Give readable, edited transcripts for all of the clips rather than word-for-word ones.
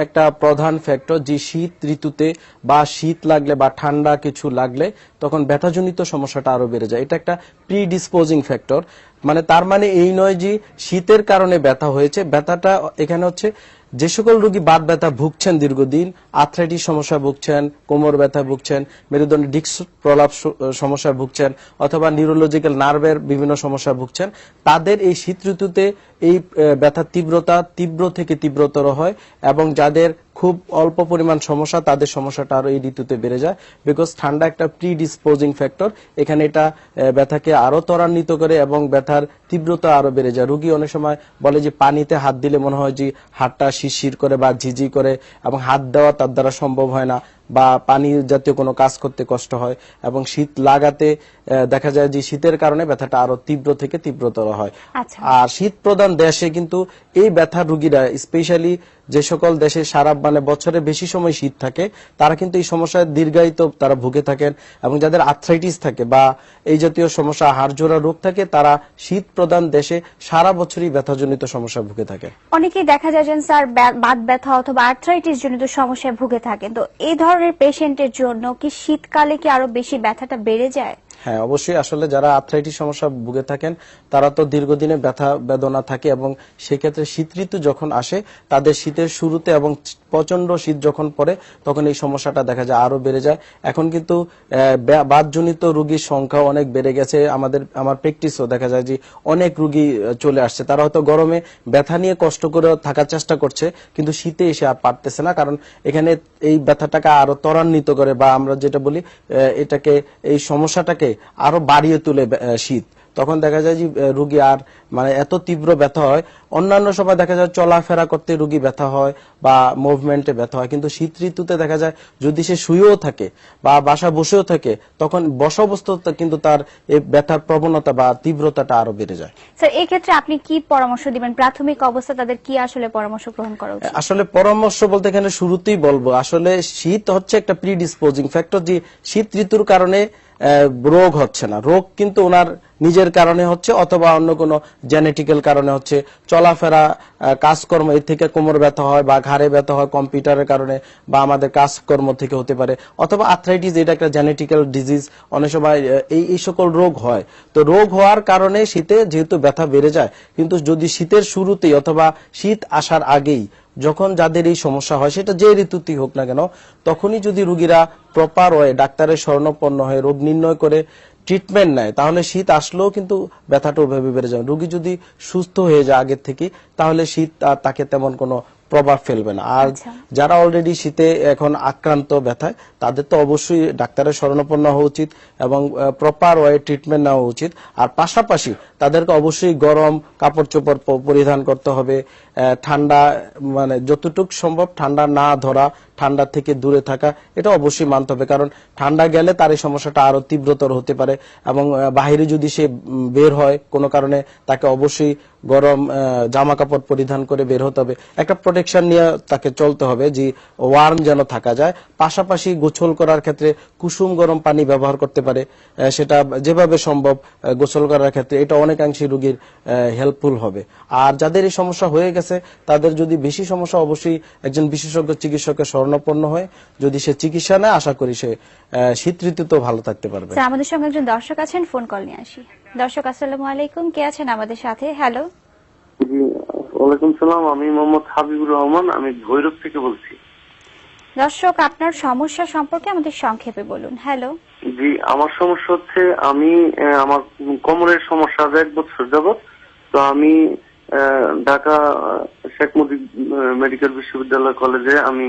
একটা প্রধান ফ্যাক্টর, যে শীত ঋতুতে বা শীত লাগলে বা ঠান্ডা কিছু লাগলে তখন ব্যথাজনিত সমস্যাটা আরো বেড়ে যায়। এটা একটা প্রিডিসপোজিং ফ্যাক্টর। মানে তার মানে এই নয় যে শীতের কারণে ব্যথা হয়েছে, ব্যথাটা এখানে হচ্ছে যে সকল রোগী বাত ব্যথা ভুগছেন, দীর্ঘদিন আর্থ্রাইটিস সমস্যা ভুগছেন, কোমর ব্যথা ভুগছেন, মেরুদণ্ডে ডিস্ক প্রলাপ সমস্যা ভুগছেন, অথবা নিউরোলজিক্যাল নার্ভের বিভিন্ন সমস্যা ভুগছেন, তাদের এই শীত ঋতুতে এই ব্যথার তীব্রতা তীব্র থেকে তীব্রতর হয়। এবং যাদের খুব অল্প পরিমাণ সমস্যা, তাদের সমস্যাটা আরো এই ঋতুতে বেড়ে যায়, বিকজ ঠান্ডা একটা প্রিডিসপোজিং ফ্যাক্টর। এখানে এটা ব্যথাকে আরো ত্বরান্বিত করে এবং ব্যথার তীব্রতা আরো বেড়ে যায়। রোগী অনেক সময় বলে যে পানিতে হাত দিলে মনে হয় যে হাতটা শিরশির করে বা ঝিঝি করে, এবং হাত দেওয়া তার দ্বারা সম্ভব হয় না, বা পানি জাতীয় কোনো কাজ করতে কষ্ট হয়। এবং শীত লাগাতে দেখা যায় যে শীতের কারণে ব্যথাটা আরো তীব্র থেকে তীব্রতর হয়। আর শীত প্রধান দেশে কিন্তু এই ব্যথার রোগীরা, স্পেশালি যে সকল দেশে সারা মানে বছরে বেশি সময় শীত থাকে, তারা কিন্তু এই সমস্যায় দীর্ঘায়িত তারা ভুগে থাকেন। এবং যাদের আর্থ্রাইটিস থাকে বা এই জাতীয় সমস্যা, হাড়জোড়া রোগ থাকে, তারা শীত প্রধান দেশে সারা বছরই ব্যথাজনিত সমস্যা ভুগে থাকে। অনেকেই দেখা যায় যে স্যার বাত ব্যথা অথবা আর্থ্রাইটিস জনিত সমস্যায় ভুগে থাকেন, তো এই ধরনের পেশেন্টের জন্য কি শীতকালে কি আরো বেশি ব্যথাটা বেড়ে যায়? হ্যাঁ, অবশ্যই। আসলে যারা আর্থ্রাইটিস সমস্যা ভুগে থাকেন, তারা তো দীর্ঘদিনে ব্যথা বেদনা থাকে, এবং সেক্ষেত্রে শীত ঋতু যখন আসে, তাদের শীতের শুরুতে এবং প্রচন্ড শীত যখন পড়ে, তখন এই সমস্যাটা দেখা যায় আরো বেড়ে যায়। এখন কিন্তু বাতজনিত রোগীর সংখ্যা অনেক বেড়ে গেছে। আমার প্র্যাকটিসও দেখা যায় যে অনেক রোগী চলে আসছে, তারা হয়তো গরমে ব্যথা নিয়ে কষ্ট করে থাকার চেষ্টা করছে, কিন্তু শীতে এসে আর পারতেছে না, কারণ এখানে এই ব্যথাটাকে আরো ত্বরান্বিত করে, বা আমরা যেটা বলি এটাকে, এই সমস্যাটাকে আরো বাড়িয়ে তুলে শীত। তখন দেখা যায় যে রোগী আর মানে এত তীব্র ব্যথা হয়। অন্যান্য সময় দেখা যায় চলাফেরা করতে রোগী ব্যথা হয় বা মুভমেন্টে ব্যথা হয়, কিন্তু শীত ঋতুতে দেখা যায় যদি সে শুয়েও থাকে বা বাসা বসেও থাকে, তখন বসা অবস্থাতে কিন্তু তার এই ব্যথার প্রবণতা বা তীব্রতাটা আরো বেড়ে যায়। স্যার, এই ক্ষেত্রে আপনি কি পরামর্শ দিবেন? প্রাথমিক অবস্থা তাদের কি আসলে পরামর্শ গ্রহণ করা উচিত? আসলে পরামর্শ বলতে এখানে শুরুতেই বলবো, আসলে শীত হচ্ছে একটা প্রিডিসপোজিং ফ্যাক্টর, যে শীত ঋতুর কারণে রোগ হচ্ছে না, রোগ কিন্তু ওনার নিজের কারণে হচ্ছে, অথবা অন্য কোনো জেনেটিক্যাল কারণে হচ্ছে। চলাফেরা, কাজকর্ম, এর থেকে কোমর ব্যথা হয় বা ঘাড়ে ব্যথা হয় কম্পিউটারের কারণে, বা আমাদের কাজকর্ম থেকে হতে পারে, অথবা আর্থ্রাইটিস, এটা একটা জেনেটিক্যাল ডিজিজ, অনেক সময় এই সকল রোগ হয়। তো রোগ হওয়ার কারণে শীতে যেহেতু ব্যথা বেড়ে যায়, কিন্তু যদি শীতের শুরুতেই অথবা শীত আসার আগেই যখন যাদের এই সমস্যা হয়, সেটা যে ঋতুতেই হোক না কেন, তখনই যদি রোগীরা প্রপার ওয়ে ডাক্তারের শরণাপন্ন হয়ে রোগ নির্ণয় করে ট্রিটমেন্ট নেয়, তাহলে শীত আসলেও কিন্তু ব্যথাটা ওইভাবে বেড়ে যাবে। রোগী যদি সুস্থ হয়ে যায় আগের থেকে, তাহলে শীত আর তাকে তেমন কোনো প্রভাব ফেলবে না। আর যারা অলরেডি শীতে এখন আক্রান্ত ব্যথায়, তাদের তো অবশ্যই ডাক্তারের শরণাপন্ন হওয়া উচিত এবং প্রপার ওয়ে ট্রিটমেন্ট নেওয়া উচিত। আর পাশাপাশি তাদেরকে অবশ্যই গরম কাপড় চোপড় পরিধান করতে হবে। ঠান্ডা মানে যতটুকু সম্ভব ঠান্ডা না ধরা, ঠান্ডা থেকে দূরে থাকা, এটা অবশ্যই মানতে হবে, কারণ ঠান্ডা গেলে তার এই সমস্যাটা আরো তীব্রতর হতে পারে। এবং বাহিরে যদি সে বের হয় কোনো কারণে, তাকে অবশ্যই গরম জামা কাপড় পরিধান করে বের হতে হবে। একটা প্রোটেকশন নিয়ে তাকে চলতে হবে, যে ওয়ার্ম যেন থাকা যায়। পাশাপাশি গোসল করার ক্ষেত্রে কুসুম গরম পানি ব্যবহার করতে পারে, সেটা যেভাবে সম্ভব গোসল করার ক্ষেত্রে এটা অনেকাংশে রোগীর হেল্পফুল হবে। আর যাদের এই সমস্যা হয়ে গেছে, তাদের যদি বেশি সমস্যা, অবশ্যই একজন বিশেষজ্ঞ চিকিৎসকের শরণাপন্ন হয়ে যদি সে চিকিৎসা নেয়, আশা করি সে শীত ঋতুতেও ভালো থাকতে পারবে। আমাদের সঙ্গে একজন দর্শক আছেন, ফোন কল নিয়ে আসি। দর্শক, আসসালামু আলাইকুম, কে আছেন আমাদের সাথে? হ্যালো। জি, ওয়ালাইকুম সালাম। আমি মোহাম্মদ হাবিবুর রহমান, আমি ভৈরব থেকে বলছি। দর্শক, আপনার সমস্যা সম্পর্কে আমাদের সংক্ষেপে বলুন। হ্যালো। জি, আমার সমস্যা হচ্ছে, আমি আমার কোমরের সমস্যা 1 বছর যাবত। তো আমি ঢাকা শেখ মুজিব মেডিকেল বিশ্ববিদ্যালয় কলেজে আমি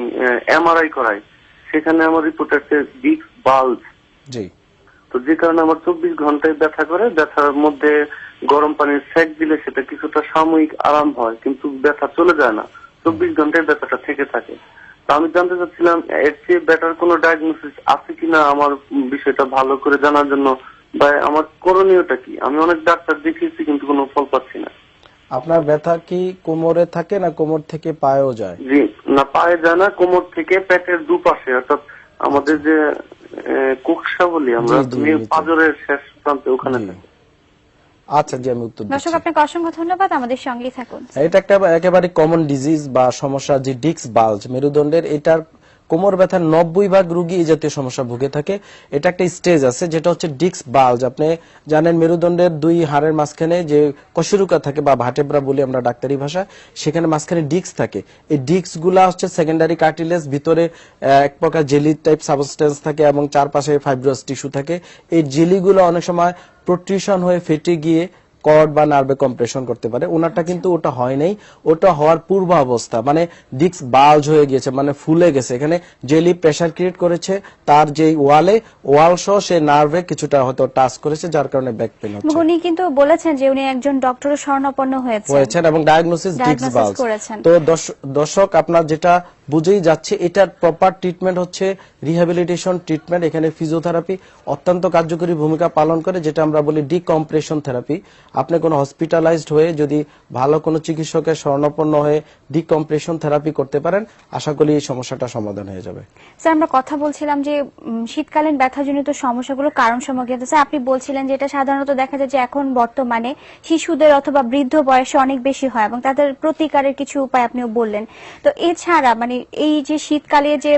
এমআরআই করাই। সেখানে আমার রিপোর্ট আছে ডিস্ক বাল্জ। জি। তো যে কারণে আমার 24 ঘন্টায় ব্যথা করে। ব্যথার মধ্যে গরম পানির সেক দিলে সেটা কিছুটা সাময়িক আরাম হয়, কিন্তু ব্যথা চলে যায় না। 24 ঘন্টায় ব্যথাটা থেকে থাকে। তো আমি জানতে চাচ্ছিলাম, এর চেয়ে বেটার কোনো ডায়াগনোসিস আছে কিনা আমার বিষয়টা ভালো করে জানার জন্য, বা আমার করণীয়টা কি? আমি অনেক ডাক্তার দেখিয়েছি, কিন্তু কোনো ফল পাচ্ছি না। আপনার ব্যথা কি কোমরে থাকে না কোমর থেকে পায়েও যায়? জি না, পায়ে যায় না, কোমর থেকে পেটের দুপাশে, অর্থাৎ আমাদের যে কোকসা বলি আমরা, তুমি পাঁজরের শেষ প্রান্তে ওখানে থাকে। আচ্ছা জি, আমি উত্তর দর্শক দিচ্ছি। আপনাকে অসংখ্য ধন্যবাদ, আমাদের সঙ্গেই থাকুন। এটা একটা একেবারে কমন ডিজিজ বা সমস্যা, যে ডিস্ক বাল্জ মেরুদণ্ডের, এটার কোমর ব্যথার 90% রোগী এই জাতীয় সমস্যা ভুগে থাকে। এটা একটা স্টেজ আছে যেটা হচ্ছে ডিস্ক বাল্জ। আপনি জানেন মেরুদণ্ডের দুই হাড়ের মাঝখানে যে কশেরুকা থাকে বা ভার্টেব্রা বলি আমরা ডাক্তারি ভাষা, সেখানে মাঝখানে ডিস্ক থাকে। এই ডিস্ক গুলা হচ্ছে সেকেন্ডারি কার্টিলেজ, ভিতরে এক প্রকার জেলি টাইপ সাবস্টেন্স থাকে এবং চারপাশে ফাইব্রাস টিস্যু থাকে। এই জেলিগুলো অনেক সময় প্রোট্রিউশন হয়ে ফেটে গিয়ে কর্ড বা নার্ভে কম্প্রেশন করতে পারে। ওনারটা কিন্তু ওটা হয় নাই, ওটা হওয়ার পূর্ব অবস্থা, মানে ডিস্ক বাল্জ হয়ে গিয়েছে, মানে ফুলে গেছে। এখানে জেলি প্রেসার ক্রিয়েট করেছে তার যে ওয়াল সহ সে নার্ভে কিছুটা হয়তো টাচ করেছে, যার কারণে ব্যাক পেন হচ্ছে। উনি কিন্তু বলেছেন যে উনি একজন ডক্টরের শরণাপন্ন হয়েছেন এবং ডায়াগনোসিস ডিস্ক Diagnosis বাল্জ করেছেন। তো দর্শক আপনার যেটা বুঝেই যাচ্ছে, এটার প্রপার ট্রিটমেন্ট হচ্ছে রিহ্যাবিলিটেশন ট্রিটমেন্ট। এখানে ফিজিওথেরাপি অত্যন্ত কার্যকরী ভূমিকা পালন করে, যেটা আমরা বলি ডিকম্প্রেশন থেরাপি। আপনি কোনো হসপিটালাইজড হয়ে যদি ভালো কোনো চিকিৎসকের শরণাপন্ন হয়ে ডিকম্প্রেশন থেরাপি করতে পারেন, আশা করি এই সমস্যাটা সমাধান হয়ে যাবে। স্যার, আমরা কথা বলছিলাম যে শীতকালীন ব্যথাজনিত সমস্যাগুলো কারণ সম্পর্কে। স্যার, আপনি বলছিলেন যে এটা সাধারণত দেখা যায় যে এখন বর্তমানে শিশুদের অথবা বৃদ্ধ বয়সে অনেক বেশি হয় এবং তাদের প্রতিকারের কিছু উপায় আপনিও বললেন। তো এছাড়া মানে এই যে শীতকালে যে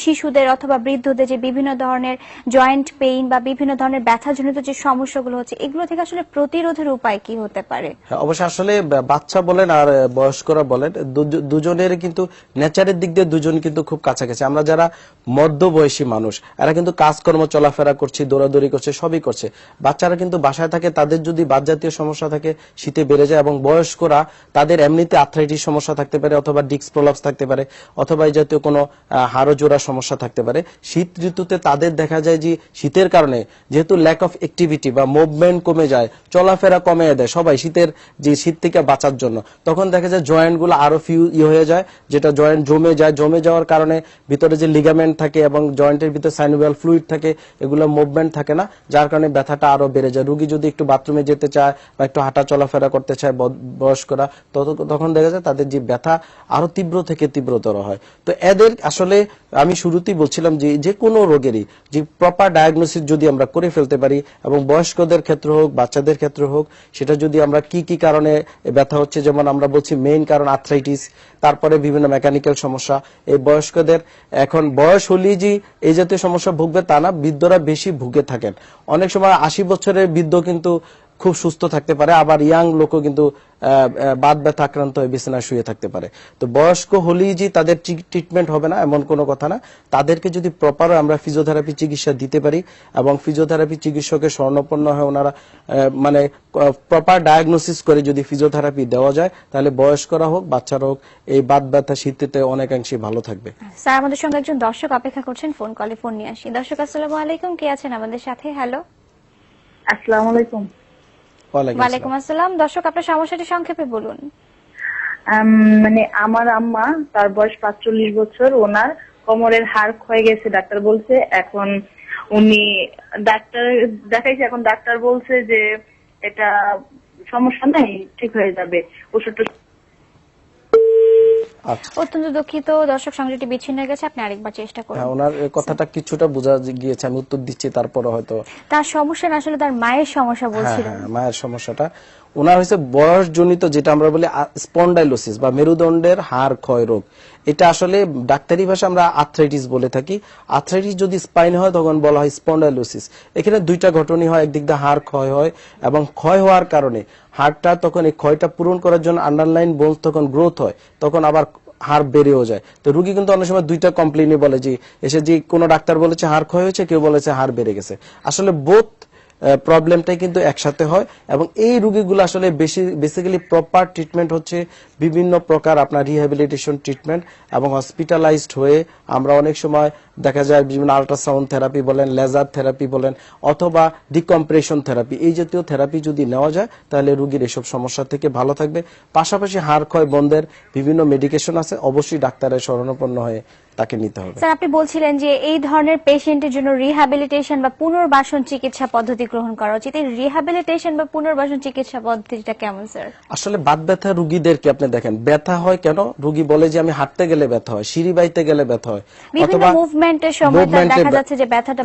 শিশুদের অথবা বৃদ্ধদের যে বিভিন্ন ধরনের জয়েন্ট পেইন বা বিভিন্ন ধরনের ব্যথাজনিত যে সমস্যাগুলো হচ্ছে, এগুলো থেকে আসলে প্রতিরোধের উপায় কি হতে পারে? হ্যাঁ, অবশ্যই। আসলে বাচ্চা বলেন আর বয়স্করা বলেন, দুজনের কিন্তু নেচারের দিক দিয়ে দুজন কিন্তু খুব কাছাকাছি। আমরা যারা মধ্যবয়সী মানুষ, এরা কিন্তু কাজকর্ম চলাফেরা করছি, দৌড়াদৌড়ি করছে, সবই করছে। বাচ্চারা কিন্তু বাসায় থাকে, তাদের যদি বাত জাতীয় সমস্যা থাকে শীতে বেড়ে যায়, এবং বয়স্করা তাদের এমনিতে আর্থ্রাইটিস সমস্যা থাকতে পারে, অথবা ডিস্ক প্রলাপস থাকতে পারে, অথবা এই জাতীয় কোনো হাড় জোড়া সমস্যা থাকতে পারে। শীত ঋতুতে তাদের দেখা যায় যে শীতের কারণে যেহেতু ল্যাক অফ অ্যাক্টিভিটি বা মুভমেন্ট কমে যায়, চলাফেরা কমে দেয় সবাই শীতের যে শীত থেকে বাঁচার জন্য, তখন দেখা যায় জয়েন্ট গুলো আরো হয়ে যায়, যেটা জয়েন্ট জমে যাওয়ার কারণে ভিতরে যে লিগামেন্ট থাকে এবং জয়েন্টের ভিতরে সাইনোভিয়াল ফ্লুইড থাকে, এগুলো মুভমেন্ট থাকে না, যার কারণে ব্যথাটা আরো বেড়ে যায়। রোগী যদি একটু বাথরুমে যেতে চায় বা একটু হাঁটা চলাফেরা করতে চায় বয়স্করা, তখন দেখা যায় তাদের যে ব্যথা আরো তীব্র থেকে তীব্রতর হয়। তো এদের আসলে আমি শুরুতেই বলছিলাম যে কোনো রোগেরই যে প্রপার ডায়াগনোসিস যদি আমরা করে ফেলতে পারি, এবং বয়স্কদের ক্ষেত্রে হোক বাচ্চাদের ক্ষেত্রে হোক, সেটা যদি আমরা কি কারণে ব্যথা হচ্ছে, যেমন আমরা বলছি মেইন কারণ আর্থ্রাইটিস, তারপরে বিভিন্ন মেকানিক্যাল সমস্যা। এই বয়স্কদের এখন বয়স হলেই যে এই জাতীয় সমস্যা ভুগবে তা না, বৃদ্ধরা বেশি ভুগে থাকেন। অনেক সময় 80 বছরের বৃদ্ধ কিন্তু খুব সুস্থ থাকতে পারে, আবার ইয়াং লোকও কিন্তু বাত ব্যথা আক্রান্ত হয়ে বিছানায় শুয়ে থাকতে পারে। তো বয়স্ক হলেই যে তাদের ট্রিটমেন্ট হবে না এমন কোনো কথা না। তাদেরকে যদি প্রপার আমরা ফিজিওথেরাপি চিকিৎসা দিতে পারি এবং ফিজিওথেরাপি চিকিৎসকের শরণাপন্ন হয়ে ওনারা মানে প্রপার ডায়াগনোসিস করে যদি ফিজিওথেরাপি দেওয়া যায়, তাহলে বয়স্করা হোক বাচ্চারা হোক এই বাত ব্যথা শীতে অনেকাংশে ভালো থাকবে। স্যার, আমাদের সঙ্গে একজন দর্শক অপেক্ষা করছেন, ফোন কলে ফোন নিয়ে আসি। দর্শক আসসালামু আলাইকুম, কে আছেন আমাদের সাথে? হ্যালো, আসসালামু আলাইকুম। ওয়ালাইকুম আসসালাম। দর্শক, আপনার সমস্যাটি সংক্ষেপে বলুন। মানে আমার আম্মা, তার বয়স 45 বছর, ওনার কোমরের হাড় ক্ষয়ে গেছে, ডাক্তার বলছে। এখন উনি ডাক্তার দেখাইছে, এখন ডাক্তার বলছে যে এটা সমস্যা নাই, ঠিক হয়ে যাবে, ওষুধ। অত্যন্ত দুঃখিত দর্শক, সংযোগটি বিচ্ছিন্ন হয়ে গেছে, আপনি আরেকবার চেষ্টা করুন। হ্যাঁ, ওনার কথাটা কিছুটা বোঝা গিয়েছে, আমি উত্তর দিচ্ছি, তারপরে হয়তো তার সমস্যা না, আসলে তার মায়ের সমস্যা বলছিলেন। হ্যাঁ, মায়ের সমস্যাটা ওনার হয়েছে বয়সজনিত, যেটা আমরা বলি স্পন্ডাইলোসিস বা মেরুদণ্ডের হাড় ক্ষয় রোগ। এটা আসলে ডাক্তারি ভাষা আমরা আর্থ্রাইটিস বলে থাকি। আর্থ্রাইটিস যদি স্পাইন হয় তখন বলা হয় স্পন্ডাইলোসিস। এখানে দুইটা ঘটনাই হয়, একদিক দিয়ে হাড় ক্ষয় হয় এবং ক্ষয় হওয়ার কারণে হাড়টা তখন এই ক্ষয়টা পূরণ করার জন্য আন্ডারলাইন বোনস তখন গ্রোথ হয়, তখন আবার হাড় বেড়েও যায়। তো রোগী কিন্তু অনেক সময় দুইটা কমপ্লেইনই বলে, যে এসে যে কোনো ডাক্তার বলেছে হাড় ক্ষয় হয়েছে, কেউ বলেছে হাড় বেড়ে গেছে। আসলে বোথ প্রবলেমটাই কিন্তু একসাথে হয়, এবং এই রোগীগুলো আসলে বেসিক্যালি প্রপার ট্রিটমেন্ট হচ্ছে বিভিন্ন প্রকার আপনার রিহ্যাবিলিটেশন ট্রিটমেন্ট, এবং হসপিটালাইজড হয়ে আমরা অনেক সময় দেখা যায় বিভিন্ন আল্ট্রাসাউন্ড থেরাপি বলেন, লেজার থেরাপি বলেন, অথবা ডিকম্প্রেশন থেরাপি, এই জাতীয় থেরাপি যদি নেওয়া যায় তাহলে রোগীর এসব সমস্যা থেকে ভালো থাকবে। পাশাপাশি হাড় ক্ষয় বন্ধের বিভিন্ন মেডিকেশন আছে, অবশ্যই ডাক্তারের শরণাপন্ন হয়ে তাকে নিতে হবে। স্যার আপনি বলছিলেন যে এই ধরনের পেশেন্টের জন্য রিহ্যাবিলিটেশন বা পুনর্বাসন চিকিৎসা পদ্ধতি গ্রহণ করা উচিত। এই রিহ্যাবিলিটেশন বা পুনর্বাসন চিকিৎসা পদ্ধতিটা কেমন স্যার? আসলে বাত ব্যথা রোগীদেরকে আপনি দেখেন, ব্যথা হয় কেন? রোগী বলে যে আমি হাঁটতে গেলে ব্যথা হয়, সিঁড়ি বাইতে গেলে ব্যথা হয়, বিভিন্ন মুভমেন্টের সময় দেখা যাচ্ছে যে ব্যথাটা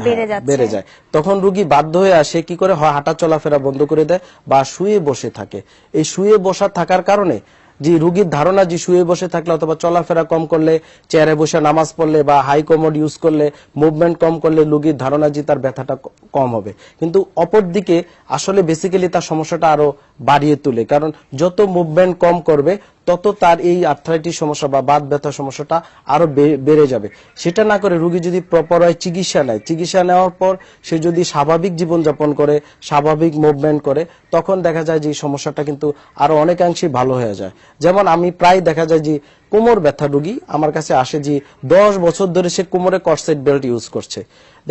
বেড়ে যায়। তখন রোগী বাধ্য হয়ে আসে কি করে, হয় হাঁটা চলাফেরা বন্ধ করে দেয় বা শুয়ে বসে থাকে। এই শুয়ে বসা থাকার কারণে যে রোগীর ধারণা যে শুয়ে বসে থাকলে অথবা চলাফেরা কম করলে, চেয়ারে বসে নামাজ পড়লে বা হাই কমোড ইউজ করলে, মুভমেন্ট কম করলে রোগীর ধারণা যে তার ব্যথাটা কম হবে, কিন্তু অপরদিকে আসলে বেসিক্যালি তার সমস্যাটা আরো বাড়িয়ে তোলে। কারণ যত মুভমেন্ট কম করবে তত তার এই আর্থ্রাইটিস সমস্যা বা বাত ব্যথা সমস্যাটা আরো বেড়ে যাবে। সেটা না করে রোগী যদি প্রপার হয় চিকিৎসা নেয়, চিকিৎসা নেওয়ার পর সে যদি স্বাভাবিক জীবনযাপন করে, স্বাভাবিক মুভমেন্ট করে, তখন দেখা যায় যে সমস্যাটা কিন্তু আরো অনেকাংশে ভালো হয়ে যায়। যেমন আমি প্রায় দেখা যায় যে কোমর ব্যথা রোগী আমার কাছে আসে যে 10 বছর ধরে সে কোমরে কর্সেট বেল্ট ইউজ করছে।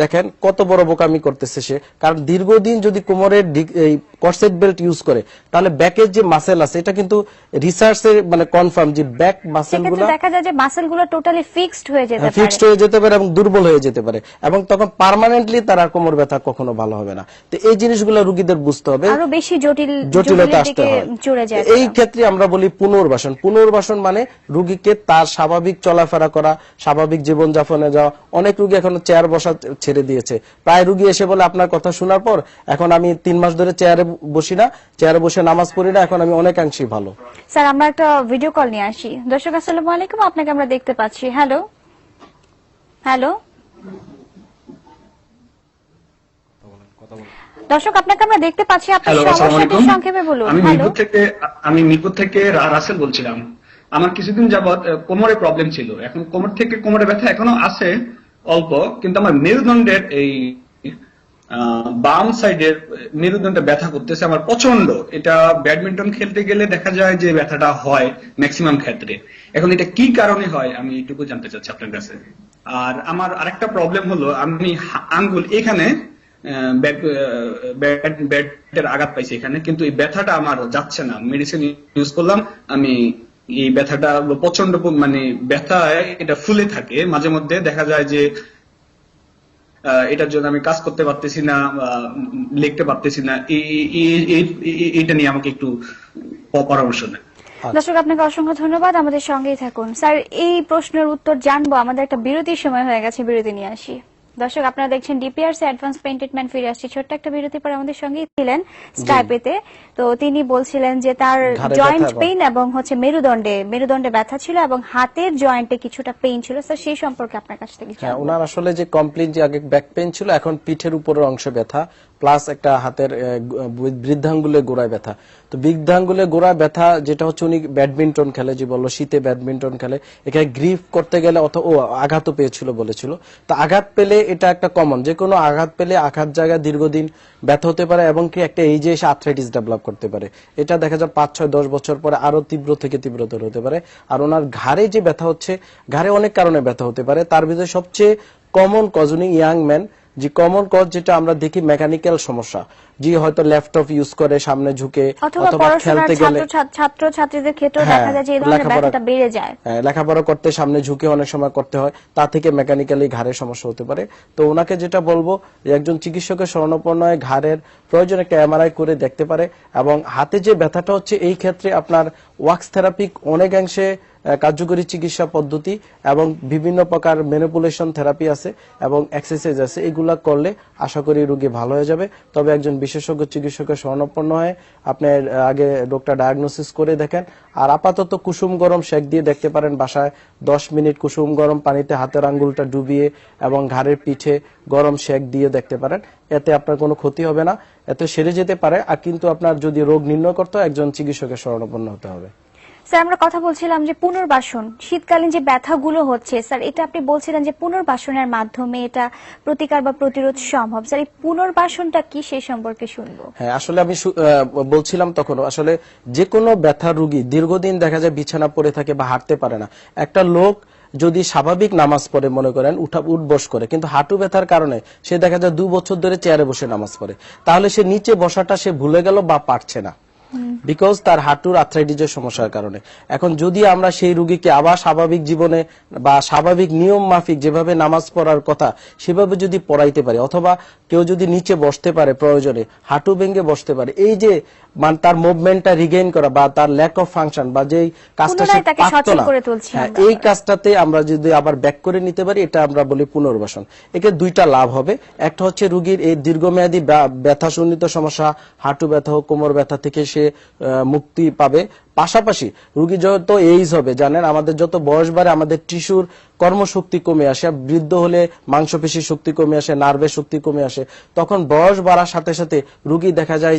দেখেন কত বড় বোকামি করতেছে সে, কারণ দীর্ঘদিন যদি কোমরের এই কর্সেট বেল্ট ইউজ করে তাহলে ব্যাকের যে মাসেল আছে এটা কিন্তু রিসার্চে মানে কনফার্ম যে ব্যাক মাসেলগুলো দেখা যায় যে মাসেলগুলো টোটালি ফিক্সড হয়ে যেতে পারে, ফিক্সড হয়ে যেতে পারে এবং দুর্বল হয়ে যেতে পারে, এবং তখন পার্মানেন্টলি তার আর কোমর ব্যথা কখনো ভালো হবে না। তো এই জিনিসগুলো রোগীদের বুঝতে হবে, আরো বেশি জটিলতা আসতে হয়। এই ক্ষেত্রে আমরা বলি পুনর্বাসন। পুনর্বাসন মানে রোগীকে তার স্বাভাবিক চলাফেরা করা, স্বাভাবিক জীবনযাপনে যাওয়া। অনেক রোগী এখন চেয়ার বসা ছেড়ে দিয়েছে। প্রায় রোগী এসে বলে আপনার কথা শোনার পর এখন আমি 3 মাস ধরে চেয়ারে বসি না, চেয়ারে বসে নামাজ পড়ি না, এখন আমি অনেকাংশেই ভালো। স্যার আমরা একটা ভিডিও কল নিয়ে আসি। দর্শক আসসালামু আলাইকুম, আপনাকে আমরা দেখতে পাচ্ছি। হ্যালো হ্যালো দর্শক আপনাকে আমরা দেখতে পাচ্ছি, আপনার সমস্যাটি সংক্ষেপে বলুন। আমি মিরপুর থেকে রাসেল বলছিলাম। আমার কিছুদিন যাবত কোমরে প্রবলেম ছিল, এখন কোমর থেকে কোমরে ব্যথা এখনো আছে অল্প, কিন্তু আমার মেরুদণ্ডের এই বাম সাইডের মেরুদণ্ডে ব্যথা করতেছে আমার প্রচন্ড। এটা ব্যাডমিন্টন খেলতে গেলে দেখা যায় যে ব্যথাটা হয় ম্যাক্সিমাম ক্ষেত্রে। এখন এটা কি কারণে হয় আমি এইটুকু জানতে চাচ্ছি আপনার কাছে। আর আমার আরেকটা প্রবলেম হলো আমি আঙ্গুল এখানে ব্যাটের আঘাত পাইছি এখানে, কিন্তু এই ব্যথাটা আমার যাচ্ছে না। মেডিসিন ইউজ করলাম, আমি এই ব্যথাটা প্রচন্ড মানে ব্যথা এটা ফুলে থাকে মাঝে মধ্যে। দেখা যায় যে এটার জন্য আমি কাজ করতে পারতেছি না, লিখতে পারতেছি না। এইটা নিয়ে আমাকে একটু পরামর্শ দেন। দর্শক আপনাকে অসংখ্য ধন্যবাদ, আমাদের সঙ্গেই থাকুন। স্যার এই প্রশ্নের উত্তর জানবো, আমাদের একটা বিরতির সময় হয়ে গেছে, বিরতি নিয়ে আসি। দর্শক আপনারা দেখছেন ডিপিআরসি অ্যাডভান্স পেইন ট্রিটমেন্ট, ফিরে আসছি ছোট্ট একটা বিরতি পর। আমাদের সঙ্গেই ছিলেন স্কাইপেতে, তো তিনি বলছিলেন যে তার জয়েন্ট পেইন এবং মেরুদণ্ডে ব্যথা ছিল এবং হাতের জয়েন্টে কিছুটা পেইন ছিল। স্যার সেই সম্পর্কে আপনার কাছ থেকে জানবো। ওনার আসলে যে কমপ্লিট যে আগে ব্যাক পেইন ছিল, এখন পিঠের উপরের অংশে ব্যথা, প্লাস একটা হাতের বৃদ্ধাঙ্গুলে গোড়ায় ব্যথা। তো বৃদ্ধাঙ্গুলে গোড়ায় ব্যথা যেটা হচ্ছে উনি ব্যাডমিন্টন খেলে, যে বললো শীতে ব্যাডমিন্টন খেলে, এখানে গ্রিপ করতে গেলে আঘাতও পেয়েছিল বলেছিল। তো আঘাত পেলে এটা একটা কমন, যে কোনো আঘাত পেলে আঘাত জায়গায় দীর্ঘদিন ব্যথা হতে পারে এবং কি একটা এইজে এসে আর্থ্রাইটিস ডেভেলপ করতে পারে। এটা দেখা যায় 5, 6, 10 বছর পরে আরো তীব্র থেকে তীব্রতর হতে পারে। আর ওনার ঘাড়ে যে ব্যথা হচ্ছে, ঘাড়ে অনেক কারণে ব্যথা হতে পারে, তার ভিতরে সবচেয়ে কমন কজ উনি ইয়াং ম্যান, যে কমন কজ যেটা আমরা দেখি মেকানিক্যাল সমস্যা, যে হয়তো ল্যাপটপ ইউজ করে সামনে ঝুঁকে, অথবা খেলতে গেলে ছাত্র ছাত্রীদের ক্ষেত্রে দেখা যায় যে এই ধরনের ব্যথাটা বেড়ে যায়, লেখাপড়া করতে সামনে ঝুঁকে অনেক সময় করতে হয়, তা থেকে মেকানিক্যালি ঘাড়ের সমস্যা হতে পারে। তো ওনাকে যেটা বলবো যে একজন চিকিৎসকের শরণাপন্ন হয়ে ঘাড়ের প্রয়োজন একটা এমআরআই করে দেখতে পারে। এবং হাতে যে ব্যথাটা হচ্ছে, এই ক্ষেত্রে আপনার ওয়াক্স থেরাপি অনেকাংশে কার্যকরী চিকিৎসা পদ্ধতি এবং বিভিন্ন প্রকার ম্যানিপুলেশন থেরাপি আছে এবং এক্সারসাইজ আছে, এগুলা করলে আশা করি রোগী ভালো হয়ে যাবে। তবে একজন বিশেষজ্ঞ চিকিৎসকের শরণাপন্ন হয়ে আপনার আগে রোগটা ডায়াগনোসিস করে দেখেন। আর আপাতত কুসুম গরম শেক দিয়ে দেখতে পারেন বাসায়, 10 মিনিট কুসুম গরম পানিতে হাতের আঙ্গুলটা ডুবিয়ে এবং ঘাড়ের পিঠে গরম শেক দিয়ে দেখতে পারেন। এতে আপনার কোনো ক্ষতি হবে না, এতে সেরে যেতে পারে। আর কিন্তু আপনার যদি রোগ নির্ণয় করতে হয় একজন চিকিৎসকের শরণাপন্ন হতে হবে। স্যার আমরা কথা বলছিলাম যে পুনর্বাসন, শীতকালীন যে ব্যথাগুলো হচ্ছে, স্যার এটা আপনি বলছিলেন যে পুনর্বাসনের মাধ্যমে এটা প্রতিকার বা প্রতিরোধ সম্ভব। স্যার এই পুনর্বাসনটা কি, সেই সম্পর্কে শুনবো। হ্যাঁ, আসলে আমি বলছিলাম তখন, আসলে যে কোনো ব্যথা রোগী দীর্ঘদিন দেখা যায় বিছানা পড়ে থাকে বা হাঁটতে পারে না। একটা লোক যদি স্বাভাবিক নামাজ পড়ে, মনে করেন উঠবস করে, কিন্তু হাঁটু ব্যথার কারণে সে দেখা যায় 2 বছর ধরে চেয়ারে বসে নামাজ পড়ে, তাহলে সে নিচে বসাটা সে ভুলে গেল বা পারছে না। বিকজ তার হাঁটুর আর্থ্রাইটিসের সমস্যার কারণে। এখন যদি আমরা সেই রোগীকে আবার স্বাভাবিক জীবনে বা স্বাভাবিক নিয়ম মাফিক যেভাবে নামাজ পড়ার কথা সেভাবে যদি পড়াইতে পারি, অথবা কেউ যদি নিচে বসতে পারে প্রয়োজনে, হাঁটু ভেঙে বসতে পারে, এই যে তার মুভমেন্টটা রিগেইন করা বা তার ল্যাক অফ ফাংশন বা যেই কাজটা সে পুনরায় তাকে পারতো সচল না, করে তুলছি হ্যাঁ, আমরা। এই কাজটাতে আমরা যদি আবার ব্যাক করে নিতে পারি, এটা আমরা বলি পুনর্বাসন। একে দুইটা লাভ হবে। একটা হচ্ছে রোগীর এই দীর্ঘমেয়াদী ব্যথা জনিত সমস্যা, হাঁটু ব্যথা ও কোমর ব্যথা থেকে সে মুক্তি পাবে। পাশাপাশি রোগী যত এইজ হবে, জানেন আমাদের যত বয়স বাড়ে আমাদের টিস্যুর কর্মশক্তি কমে আসে, বৃদ্ধ হলে মাংসপেশির শক্তি কমে আসে, নার্ভের শক্তি কমে আসে। তখন বয়স বাড়ার সাথে সাথে রোগী দেখা যায়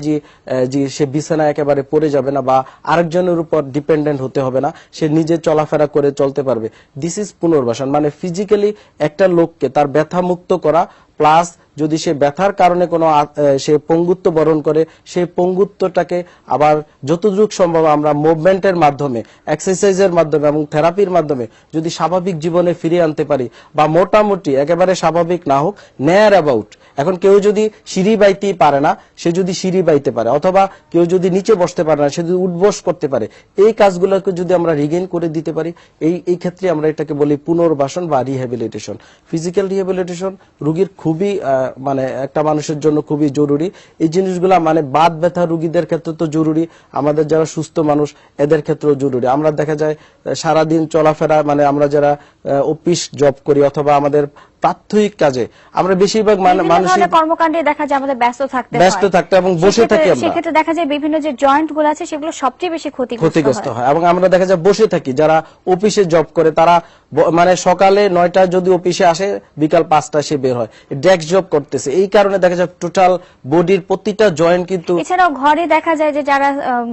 যে সে বিছানায় একেবারে পড়ে যাবে না বা আরেকজনের উপর ডিপেন্ডেন্ট হতে হবে না, সে নিজে চলাফেরা করে চলতে পারবে। দিস ইজ পুনর্বাসন, মানে ফিজিক্যালি একটা লোককে তার ব্যথা মুক্ত করা, প্লাস যদি সে ব্যথার কারণে কোনো সে পঙ্গুত্ব বরণ করে, সেই পঙ্গুত্বটাকে আবার যতটুকু সম্ভব আমরা মুভমেন্টের মাধ্যমে, এক্সারসাইজের মাধ্যমে এবং থেরাপির মাধ্যমে যদি স্বাভাবিক জীবনে ফিরিয়ে আনতে পারি, বা মোটামুটি একেবারে স্বাভাবিক না হোক, নেয়ার অ্যাবাউট। এখন কেউ যদি সিঁড়ি বাইতেই পারে না, সে যদি সিঁড়ি বাইতে পারে, অথবা কেউ যদি নিচে বসতে পারে না, সে যদি উঠবস করতে পারে, এই কাজগুলোকে যদি আমরা রিগেইন করে দিতে পারি, এই ক্ষেত্রে আমরা এটাকে বলি পুনর্বাসন বা রিহ্যাবিলিটেশন। ফিজিক্যাল রিহ্যাবিলিটেশন রোগীর খুবই মানে একটা মানুষের জন্য খুবই জরুরি। এই জিনিসগুলা মানে বাত ব্যথা রোগীদের ক্ষেত্রে তো জরুরি, আমাদের যারা সুস্থ মানুষ এদের ক্ষেত্রেও জরুরি। আমরা দেখা যায় সারাদিন চলাফেরা, মানে আমরা যারা অফিস জব করি অথবা আমাদের প্রাত্যহিক কাজে আমরা বেশিরভাগ মানুষের কর্মকাণ্ডে দেখা যায় আমাদের ব্যস্ত থাকতে এবং বসে থাকি আমরা, সেক্ষেত্রে দেখা যায় বিভিন্ন যে জয়েন্ট গুলো আছে সেগুলো সবচেয়ে বেশি ক্ষতিগ্রস্ত হয়। এবং আমরা দেখা যায় বসে থাকি, যারা অফিসে জব করে তারা মানে সকালে 9টায় যদি অফিসে আসে, বিকাল 5টায় সে বের হয়, ডেস্ক জব করতেছে। এই কারণে দেখা যায় টোটাল বডির প্রতিটা জয়েন্ট কিন্তু। এছাড়াও ঘরে দেখা যায় যে যারা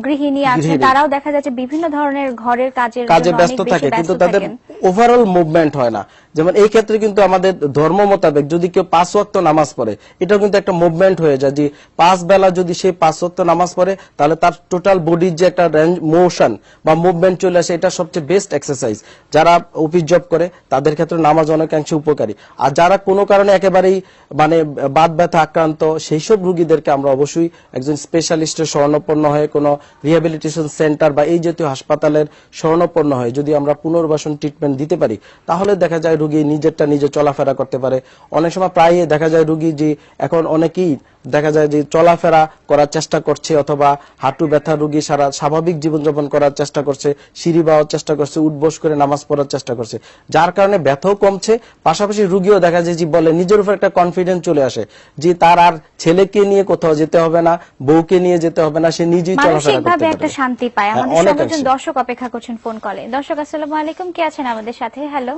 গৃহিণী আছে তারাও দেখা যাচ্ছে বিভিন্ন ধরনের ঘরের কাজে ব্যস্ত থাকে, কিন্তু তাদের ওভারঅল মুভমেন্ট হয় না। যেমন এই ক্ষেত্রে কিন্তু আমাদের ধর্ম মোতাবেক যদি কেউ 5 ওয়াক্ত নামাজ পড়ে, এটাও কিন্তু একটা মুভমেন্ট হয়ে যায়। যে 5 বেলা যদি সে 5 ওয়াক্ত নামাজ পড়ে, তাহলে তার টোটাল বডির যে একটা রেঞ্জ মোশন বা মুভমেন্ট চলে আসে, এটা সবচেয়ে বেস্ট এক্সারসাইজ। যারা অফিস জব করে তাদের ক্ষেত্রে নামাজ অনেকাংশে উপকারী। আর যারা কোনো কারণে একেবারেই মানে বাত ব্যথা আক্রান্ত, সেই সব রোগীদেরকে আমরা অবশ্যই একজন স্পেশালিস্টের শরণাপন্ন হয়ে কোনো রিহ্যাবিলিটেশন সেন্টার বা এই জাতীয় হাসপাতালের শরণাপন্ন হয়ে যদি আমরা পুনর্বাসন ট্রিটমেন্ট দিতে পারি, তাহলে দেখা যায় রোগী নিজেরটা নিজে চলাফেরা করতে পারে। অনেক সময় প্রায় দেখা যায় রোগী যে এখন অনেকেই দেখা যায় যে চলাফেরা করার চেষ্টা করছে, অথবা হাঁটু ব্যথা রোগী সারা স্বাভাবিক জীবনযাপন করার চেষ্টা করছে, সিঁড়ি বাওয়ার চেষ্টা করছে, উঠবস করে নামাজ পড়ার চেষ্টা করছে, যার কারণে ব্যথাও কমছে। পাশাপাশি রোগীও দেখা যায় যে বলে নিজের উপর একটা কনফিডেন্স চলে আসে যে তার আর ছেলেকে নিয়ে কোথাও যেতে হবে না, বউকে নিয়ে যেতে হবে না, সে নিজেই চলাফেরা করতে পারে, একটা শান্তি পায়। আমাদের অনেক সর্বজন দর্শক অপেক্ষা করছেন ফোন কলে। দর্শক আসসালামু আলাইকুম, কে আছেন আমাদের সাথে? হ্যালো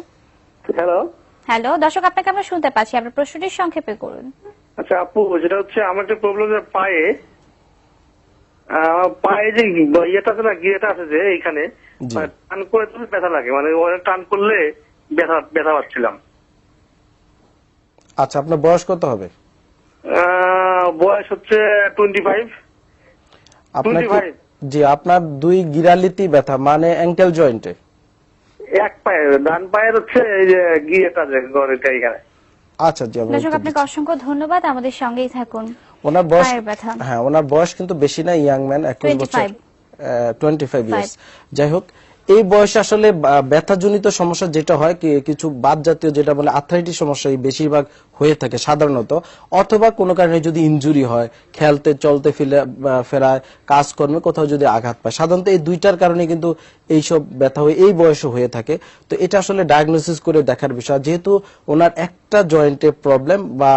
হ্যালো দর্শক, আপনাকে আমরা শুনতে পাচ্ছি, আপনার প্রশ্নটি সংক্ষেপে করুন। আচ্ছা আপু, যেটা হচ্ছে আমার একটা প্রবলেম পায়ে যে ইয়েটা আছে না, গিয়েটা আছে যে এইখানে টান করে তুমি ব্যথা লাগে, মানে অনেক টান করলে ব্যথা পাচ্ছিলাম। আচ্ছা, আপনার বয়স কত হবে? বয়স হচ্ছে 25। জি, আপনার 2 গিরালিতে ব্যথা, মানে অ্যাঙ্কেল জয়েন্টে? এক পায়ে, ডান পায়ের হচ্ছে এই যে গিয়েটা যে এখানে। আচ্ছা জি, দর্শক আপনাকে অসংখ্য ধন্যবাদ, আমাদের সঙ্গেই থাকুন। ওনার বয়স, পায়ের ব্যথা। হ্যাঁ ওনার বয়স কিন্তু বেশি না, ইয়াং ম্যান, 21 বছর, 25 ইয়ার্স। যাই হোক, এই বয়সে আসলে ব্যথাজনিত সমস্যা যেটা হয়, কিছু বাত জাতীয় যেটা বলে আর্থ্রাইটিস সমস্যা বেশিরভাগ হয়ে থাকে সাধারণত, অথবা কোনো কারণে যদি ইনজুরি হয়, খেলতে চলতে ফেরায়, কাজকর্মে কোথাও যদি আঘাত পায়, সাধারণত এই দুইটার কারণে কিন্তু এইসব ব্যথা এই বয়সে হয়ে থাকে। তো এটা আসলে ডায়াগনোসিস করে দেখার বিষয়। যেহেতু ওনার একটা জয়েন্টে প্রবলেম বা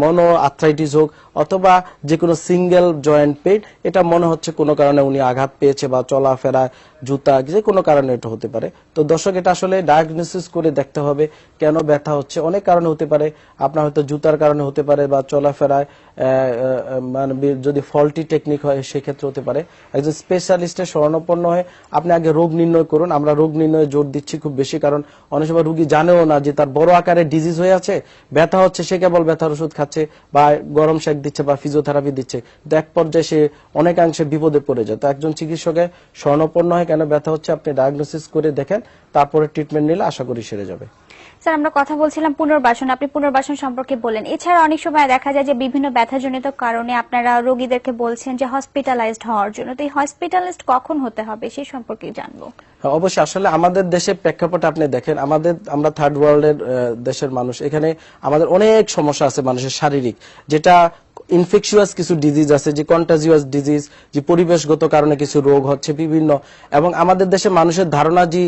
মনো আর্থ্রাইটিস হোক অথবা যে কোনো সিঙ্গেল জয়েন্ট পেইন, এটা মনে হচ্ছে কোনো কারণে উনি আঘাত পেয়েছে বা চলাফেরা, জুতা, যে কোনো কারণে এটা হতে পারে। তো দর্শক, এটা আসলে ডায়াগনোসিস করে দেখতে হবে কেন ব্যথা হচ্ছে। অনেক কারণে হতে পারে, আপনার হয়তো জুতার কারণে হতে পারে, বা চলাফেরায় মানে যদি ফল্টি টেকনিক হয় সেক্ষেত্রে হতে পারে। একজন স্পেশালিস্টের শরণাপন্ন হয়ে আপনি আগে রোগ নির্ণয় করুন। আমরা রোগ নির্ণয়ে জোর দিচ্ছি খুব বেশি, কারণ অনেক সময় রোগী জানেও না যে তার বড় আকারের ডিজিজ হয়ে আছে, ব্যথা হচ্ছে, সে কেবল ব্যথার ওষুধ খাচ্ছে বা গরম শেক দিচ্ছে বা ফিজিওথেরাপি দিচ্ছে, তো এক পর্যায়ে সে অনেকাংশে বিপদে পড়ে যায়। তো একজন চিকিৎসকের শরণাপন্ন হয় কেন ব্যথা হচ্ছে, আপনি ডায়াগনোসিস করে দেখেন, তারপরে ট্রিটমেন্ট নিলে আশা করি সেরে যাবে। স্যার আমরা কথা বলছিলাম পুনর্বাসন, আপনি পুনর্বাসন সম্পর্কে বলেন। এছাড়া অনেক সময় দেখা যায় যে বিভিন্ন ব্যথাজনিত কারণে আপনারা রোগীদেরকে বলছেন যে হসপিটালাইজড হওয়ার জন্য, তো এই হসপিটালাইজড কখন হতে হবে সেই সম্পর্কে জানবো। হ্যাঁ, অবশ্যই। আসলে আমাদের দেশের প্রেক্ষাপটে আপনি দেখেন, আমরা থার্ড ওয়ার্ল্ডের দেশের মানুষ, এখানে আমাদের অনেক সমস্যা আছে মানুষের শারীরিক, যেটা ইনফেকশিয়াস কিছু ডিজিজ আছে, যে কন্টাজিয়াস ডিজিজ, যে পরিবেশগত কারণে কিছু রোগ হচ্ছে বিভিন্ন, এবং আমাদের দেশে মানুষের ধারণা যে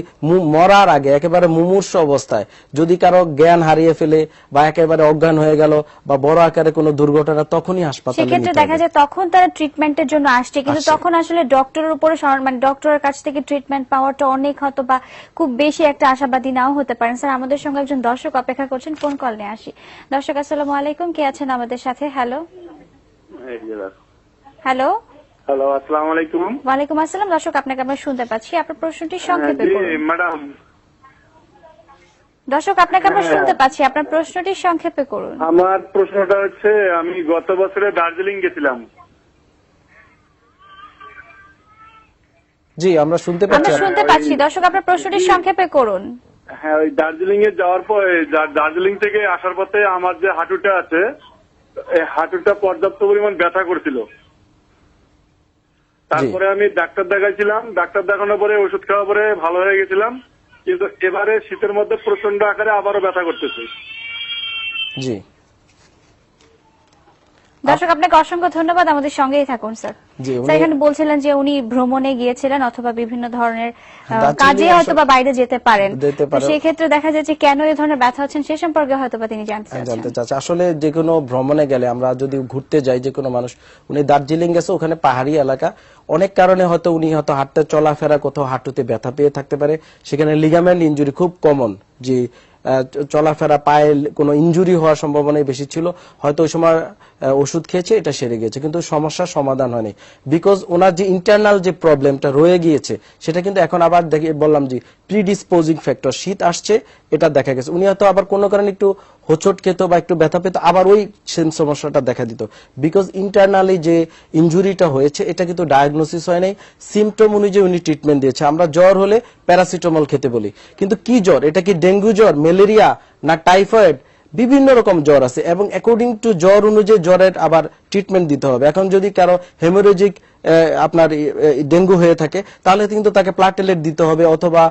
মরার আগে একেবারে মুমূর্ষু অবস্থায় যদি কারো জ্ঞান হারিয়ে ফেলে বা একেবারে অজ্ঞান হয়ে গেল বা বড় আকারে কোনো দুর্ঘটনা, তখনই হাসপাতালে সেক্ষেত্রে নিতে দেখা হবে। যায় তখন তারা ট্রিটমেন্টের জন্য আসছে, কিন্তু আসছে। তখন আসলে ডক্টরের উপরে মানে ডক্টরের কাছ থেকে ট্রিটমেন্ট পাওয়াটা অনেক হয়তো বা খুব বেশি একটা আশাবাদী নাও হতে পারেন। স্যার আমাদের সঙ্গে একজন দর্শক অপেক্ষা করছেন, ফোন কল নিয়ে আসি। দর্শক আসসালামু আলাইকুম, কে আছেন আমাদের সাথে? হ্যালো হ্যালো হ্যালো, আসসালামু আলাইকুম। ওয়ালাইকুম আসসালাম। দর্শক আপনাকে আমরা শুনতে পাচ্ছি, আপনার প্রশ্নটি সংক্ষেপে জি করুন। ম্যাডাম, দর্শক আপনাকে আমরা শুনতে পাচ্ছি, আপনার প্রশ্নটি সংক্ষেপে করুন। আমার প্রশ্নটা হচ্ছে, আমি গত বছরে দার্জিলিং গেছিলাম। জি, আমরা শুনতে আমরা পাচ্ছি। শুনতে পাচ্ছি, দর্শক আপনার প্রশ্নটি সংক্ষেপে করুন। হ্যাঁ, ওই দার্জিলিং এ যাওয়ার পরে, দার্জিলিং থেকে আসার পথে আমার যে হাঁটুটা আছে, এই হাঁটুটা পর্যাপ্ত পরিমাণ ব্যথা করছিল। তারপরে আমি ডাক্তার দেখাইছিলাম, ডাক্তার দেখানোর পরে ওষুধ খাওয়ার পরে ভালো হয়ে গেছিলাম, কিন্তু এবারে শীতের মধ্যে প্রচন্ড আকারে আবারও ব্যথা করতেছে। জি, দর্শক আপনাকে অসংখ্য ধন্যবাদ, আমাদের সঙ্গেই থাকুন স্যার। জি, স্যার এখানে বলছিলেন যে উনি ভ্রমণে গিয়েছিলেন অথবা বিভিন্ন ধরনের দার্জিলিং কাজে হয়তোবা বাইরে যেতে পারেন, যেতে তো পারেন। সেই ক্ষেত্রে দেখা যাচ্ছে কেন এই ধরনের ব্যথা হচ্ছেন সে সম্পর্কে হয়তোবা তিনি জানতে চাচ্ছেন। জানতে চাচ্ছি। আসলে যে কোনো ভ্রমণে গেলে, আমরা যদি ঘুরতে যাই, যে কোনো মানুষ, উনি দার্জিলিং গেছে, ওখানে পাহাড়ি এলাকা, অনেক কারণে হয়তো উনি হয়তো হাঁটতে চলাফেরা কোথাও হাঁটুতে ব্যথা পেয়ে থাকতে পারে, সেখানে লিগামেন্ট ইনজুরি খুব কমন, যে চলাফেরা পায়ে কোনো ইনজুরি হওয়ার সম্ভাবনাই বেশি ছিল, হয়তো ওই সময় ওষুধ খেয়েছে, এটা সেরে গেছে, কিন্তু সমস্যার সমাধান হয়নি, বিকজ ওনার যে ইন্টারনাল যে প্রবলেমটা রয়ে গিয়েছে সেটা কিন্তু এখন আবার দেখি বললাম যে প্রিডিসপোজিং ফ্যাক্টর, শীত আসছে, এটা দেখা গেছে। উনি হয়তো আবার কোনো কারণে একটু হোঁচট খেত বা একটু ব্যথা পেত, আবার ওই সেম সমস্যাটা দেখা দিত, বিকজ ইন্টারনালি যে ইনজুরিটা হয়েছে এটা কিন্তু ডায়াগনোসিস হয় নাই, সিমটম অনুযায়ী উনি ট্রিটমেন্ট দিয়েছে। আমরা জ্বর হলে প্যারাসিটামল খেতে বলি, কিন্তু কি জ্বর, এটা কি ডেঙ্গু জ্বর, ম্যালেরিয়া না টাইফয়েড, বিভিন্ন রকম জ্বর আছে, এবং অ্যাকর্ডিং টু জ্বর অনুযায়ী জ্বরের আবার ট্রিটমেন্ট দিতে হবে। এখন যদি কারো হেমোরেজিক আপনার ডেঙ্গু হয়ে থাকে, তাহলে কিন্তু তাকে প্লাটেলেট দিতে হবে, অথবা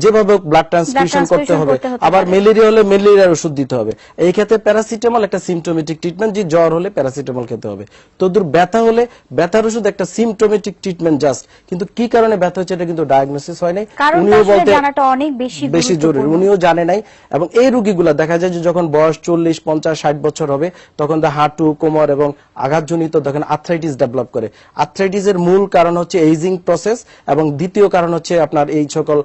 যেভাবে ব্লাড ট্রান্সফিউশন করতে হবে। আবার ম্যালেরিয়া হলে ম্যালেরিয়ার ওষুধ দিতে হবে। এই ক্ষেত্রে প্যারাসিটামল একটা সিমটোমেটিক ট্রিটমেন্ট, যে জ্বর হলে প্যারাসিটামল খেতে হবে। তদুর ব্যথা হলে ব্যথার ওষুধ একটা সিমটোমেটিক ট্রিটমেন্ট জাস্ট, কিন্তু কি কারণে ব্যথা হচ্ছে এটা কিন্তু ডায়াগনোসিস হয় নাই, কারণটা আসলে জানাটা অনেক বেশি জরুরি, উনিও জানে নাই। এবং এই রোগীগুলা দেখা যায় যে যখন বয়স 40, 50, 60 বছর হবে, তখন হাঁটু, কোমর এবং আঘাতজনিত তখন আর্থ্রাইটিস ডেভেলপ করে। আর্থ্রাইটিসের মূল কারণ হচ্ছে এইজিং প্রসেস, এবং দ্বিতীয় কারণ হচ্ছে আপনার এই সকল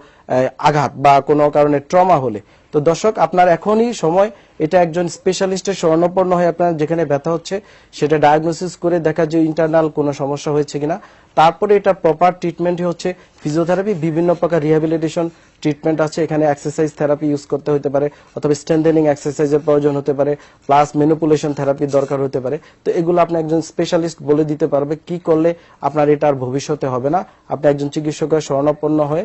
আঘাত বা কোনো কারণে ট্রমা হলে। তো দর্শক, আপনার এখনই সময় এটা একজন স্পেশালিস্টের শরণাপন্ন হয়ে আপনার যেখানে ব্যথা হচ্ছে সেটা ডায়াগনোসিস করে দেখা যে ইন্টারনাল কোনো সমস্যা হয়েছে কিনা, তারপরে এটা প্রপার ট্রিটমেন্ট হচ্ছে ফিজিওথেরাপি, বিভিন্ন প্রকার রিহ্যাবিলিটেশন ট্রিটমেন্ট আছে, এখানে এক্সারসাইজ থেরাপি ইউজ করতে হতে পারে, অথবা স্ট্রেনথেনিং এক্সারসাইজের প্রয়োজন হতে পারে, প্লাস মেনিপুলেশন থেরাপির দরকার হতে পারে। তো এগুলো আপনি একজন স্পেশালিস্ট বলে দিতে পারবে কি করলে আপনার এটা আর ভবিষ্যতে হবে না। আপনি একজন চিকিৎসকের শরণাপন্ন হয়ে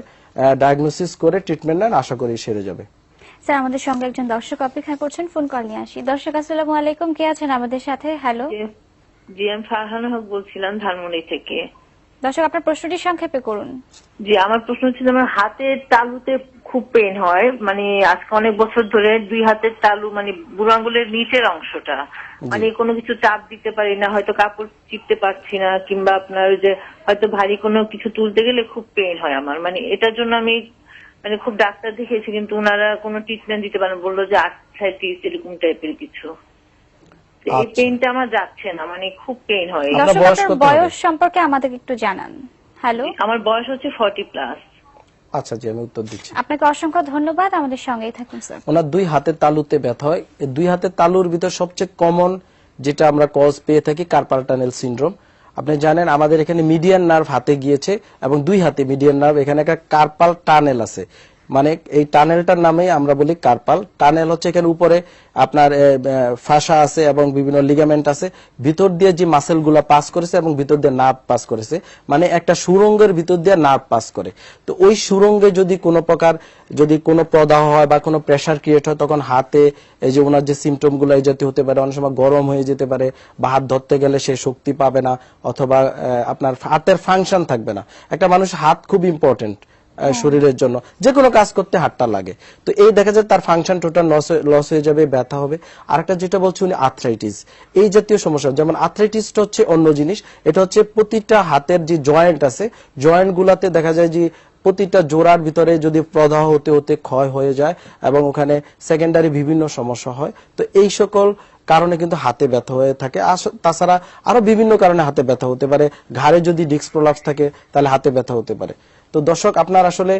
ডায়াগনোসিস করে ট্রিটমেন্ট নেন, আশা করি সেরে যাবে। স্যার আমাদের সঙ্গে একজন দর্শক অপেক্ষা করছেন, ফোন কল নিয়ে আসি। দর্শক আসসালামু আলাইকুম, কে আছেন আমাদের সাথে? হ্যালো জি, আমি ফারহানা হক বলছিলাম ধানমন্ডি থেকে। দর্শক আপনার প্রশ্নটি সংক্ষেপে করুন। জি, আমার প্রশ্ন ছিল, আমার হাতের তালুতে খুব পেন হয়, মানে আজকে অনেক বছর ধরে দুই হাতের তালু, মানে বুড়ো আঙ্গুলের নিচের অংশটা, মানে কোনো কিছু চাপ দিতে পারি না, হয়তো কাপড় চিপতে পারছি না, কিংবা আপনার যে হয়তো ভারী কোনো কিছু তুলতে গেলে খুব পেন হয় আমার। মানে এটার জন্য আমি মানে খুব ডাক্তার দেখিয়েছি, কিন্তু ওনারা কোনো ট্রিটমেন্ট দিতে পারেন, বললো যে আর্থ্রাইটিস এরকম টাইপের কিছু। এই পেইনটা আমার যাচ্ছে না, মানে খুব পেইন হয়। দর্শক আপনার বয়স সম্পর্কে আমাদের একটু জানান। হ্যালো, আমার বয়স হচ্ছে 40+। আচ্ছা জি, আমি উত্তর দিচ্ছি। আপনাকে অসংখ্য ধন্যবাদ, আমাদের সঙ্গেই থাকুন স্যার। ওনার দুই হাতের তালুতে ব্যথা হয়। এই দুই হাতের তালুর ভিতর সবচেয়ে কমন যেটা আমরা কজ পেয়ে থাকি কার্পাল টানেল সিনড্রোম। আপনি জানেন আমাদের এখানে মিডিয়ান নার্ভ হাতে গিয়েছে, এবং দুই হাতে মিডিয়ান নার্ভ, এখানে একটা কার্পাল টানেল আছে। মানে এই টানেলটার নামেই আমরা বলি কার্পাল টানেল। হচ্ছে এখানে উপরে আপনার ফাসা আছে এবং বিভিন্ন লিগামেন্ট আছে, ভিতর দিয়ে যে মাসেল গুলা পাস করেছে এবং ভিতর দিয়ে নার্ভ পাস করেছে, মানে একটা সুরঙ্গের ভিতর দিয়ে নার্ভ পাস করে। তো ওই সুরঙ্গে যদি কোনো প্রকার যদি কোনো প্রদাহ হয় বা কোনো প্রেসার ক্রিয়েট হয়, তখন হাতে এই যে ওনার যে সিমটম গুলো এই জাতীয় হতে পারে, অনেক সময় গরম হয়ে যেতে পারে, বা হাত ধরতে গেলে সে শক্তি পাবে না, অথবা আপনার হাতের ফাংশন থাকবে না। একটা মানুষ হাত খুব ইম্পর্টেন্ট শরীরের জন্য, যে কোনো কাজ করতে হাতটা লাগে। তো এই দেখা যায় তার ফাংশন টোটাল লস হয়ে যাবে, ব্যথা হবে। আরেকটা যেটা বলছি উনি আর্থ্রাইটিস, এই জাতীয় সমস্যা, যেমন আর্থ্রাইটিসটা হচ্ছে অন্য জিনিস, এটা হচ্ছে প্রতিটা হাতের যে জয়েন্ট আছে, জয়েন্ট গুলাতে দেখা যায় যে প্রতিটা জোড়ার ভিতরে যদি প্রদাহ হতে হতে ক্ষয় হয়ে যায় এবং ওখানে সেকেন্ডারি বিভিন্ন সমস্যা হয়। তো এই সকল কারণে কিন্তু হাতে ব্যথা হয়ে থাকে। তাছাড়া আরো বিভিন্ন কারণে হাতে ব্যথা হতে পারে। ঘাড়ে যদি ডিস্ক প্রলাপস থাকে তাহলে হাতে ব্যথা হতে পারে। তো দর্শক, আপনার আসলে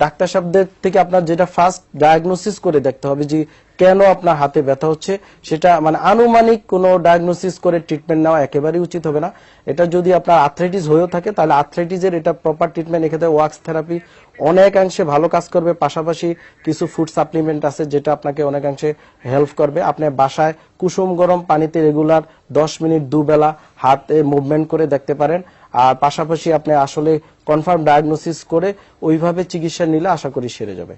ডাক্তার সাহেবদের থেকে আপনার যেটা ফার্স্ট ডায়াগনোসিস করে দেখতে হবে যে কেন আপনার হাতে ব্যথা হচ্ছে। সেটা মানে আনুমানিক কোনো ডায়াগনোসিস করে ট্রিটমেন্ট নেওয়া একেবারেই উচিত হবে না। এটা যদি আপনার আর্থ্রাইটিস হয়েও থাকে তাহলে আর্থ্রাইটিসের এটা প্রপার ট্রিটমেন্ট, এক্ষেত্রে ওয়াক্স থেরাপি অনেকাংশে ভালো কাজ করবে। পাশাপাশি কিছু ফুড সাপ্লিমেন্ট আছে যেটা আপনাকে অনেকাংশে হেল্প করবে। আপনি বাসায় কুসুম গরম পানিতে রেগুলার 10 মিনিট দুবেলা হাতে মুভমেন্ট করে দেখতে পারেন। আর পাশাপাশি আপনি আসলে কনফার্ম ডায়াগনোসিস করে ওইভাবে চিকিৎসা নিলে আশা করি সেরে যাবে।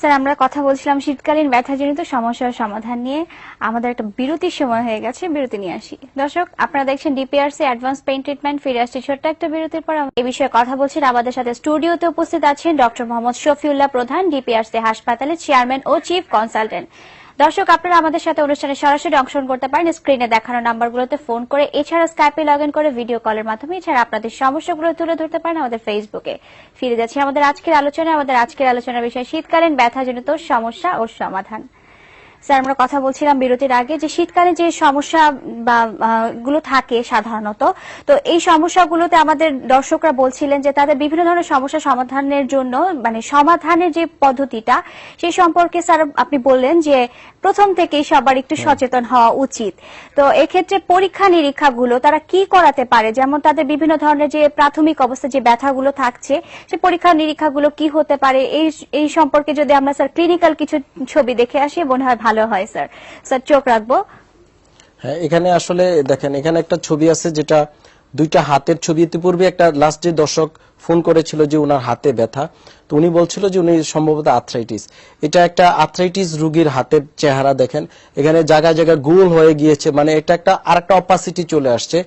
স্যার, আমরা কথা বলছিলাম শীতকালীন ব্যথাজনিত সমস্যার সমাধান নিয়ে। আমাদের একটা বিরতির সময় হয়ে গেছে, বিরতি নিয়ে আসি। দর্শক, আপনারা দেখছেন ডিপিআরসি অ্যাডভান্স পেইন ট্রিটমেন্ট। ফিরে আসছি ছোট্ট একটা বিরতির পর। এই বিষয়ে কথা বলছেন, আমাদের সাথে স্টুডিওতে উপস্থিত আছেন ডক্টর মোহাম্মদ শফিউল্লাহ প্রধান, ডিপিআরসি হাসপাতালের চেয়ারম্যান ও চিফ কনসালটেন্ট। দর্শক, আপনারা আমাদের সাথে অনুষ্ঠানে সরাসরি অংশগ্রহণ করতে পারেন স্ক্রিনে দেখানো নাম্বারগুলোতে ফোন করে, এছাড়া স্কাইপে লগ ইন করে ভিডিও কলের মাধ্যমে। এছাড়া আপনাদের সমস্যাগুলো তুলে ধরতে পারেন আমাদের ফেসবুকে। ফিরে যাচ্ছি আমাদের আজকের আলোচনায়। আমাদের আজকের আলোচনার বিষয় শীতকালীন ব্যথাজনিত সমস্যা ও সমাধান। স্যার, আমরা কথা বলছিলাম বিরতির আগে যে শীতকালে যে সমস্যা বা গুলো থাকে সাধারণত, তো এই সমস্যাগুলোতে আমাদের দর্শকরা বলছিলেন যে তাদের বিভিন্ন ধরনের সমস্যা সমাধানের জন্য মানে সমাধানের যে পদ্ধতিটা সেই সম্পর্কে স্যার আপনি বললেন যে প্রথম থেকেই সবার একটু সচেতন হওয়া উচিত। তো এক্ষেত্রে পরীক্ষা নিরীক্ষাগুলো তারা কি করাতে পারে, যেমন তাদের বিভিন্ন ধরনের যে প্রাথমিক অবস্থা যে ব্যথাগুলো থাকছে সে পরীক্ষা নিরীক্ষাগুলো কি হতে পারে, এই সম্পর্কে যদি আমরা স্যার ক্লিনিক্যাল কিছু ছবি দেখে আসি মনে হয় ভালো হয়। স্যার চোখ রাখবো। হ্যাঁ, এখানে আসলে দেখেন, এখানে একটা ছবি আছে যেটা দুইটা হাতের ছবি। ইতিপূর্বে একটা লাস্ট যে দর্শক ফোন করেছিল যে উনার হাতে ব্যথা, তো উনি বলছিল যে উনি সম্ভবত আর্থ্রাইটিস। এটা একটা আর্থ্রাইটিস রোগীর হাতের চেহারা দেখেন, এখানে জায়গায় জায়গায় গোল হয়ে গিয়েছে, মানে এটা একটা আরেকটা অপাসিটি চলে আসছে।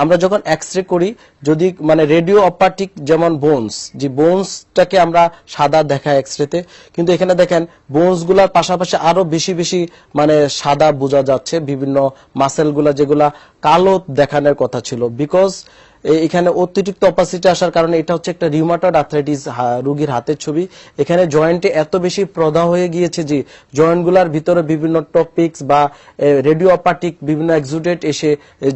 আমরা যখন এক্সরে করি, যদি মানে রেডিও অপাটিক যেমন বোনস, যে বোনসটাকে আমরা সাদা দেখাই এক্সরেতে, কিন্তু এখানে দেখেন বোনস গুলার পাশাপাশি আরো বেশি বেশি মানে সাদা বোঝা যাচ্ছে। বিভিন্ন মাসেল গুলা যেগুলা কালো দেখানোর কথা ছিল, বিকজ এখানে অতিরিক্ত অপাসিটি আসার কারণে। এটা হচ্ছে একটা রিউমাটয়েড আর্থ্রাইটিস রোগীর হাতের ছবি। এখানে জয়েন্টে এত বেশি প্রদাহ হয়ে গিয়েছে যে জয়েন্টগুলার ভিতরে বিভিন্ন টপিক্স বা রেডিওপ্যাথিক বিভিন্ন এক্সুডেট এসে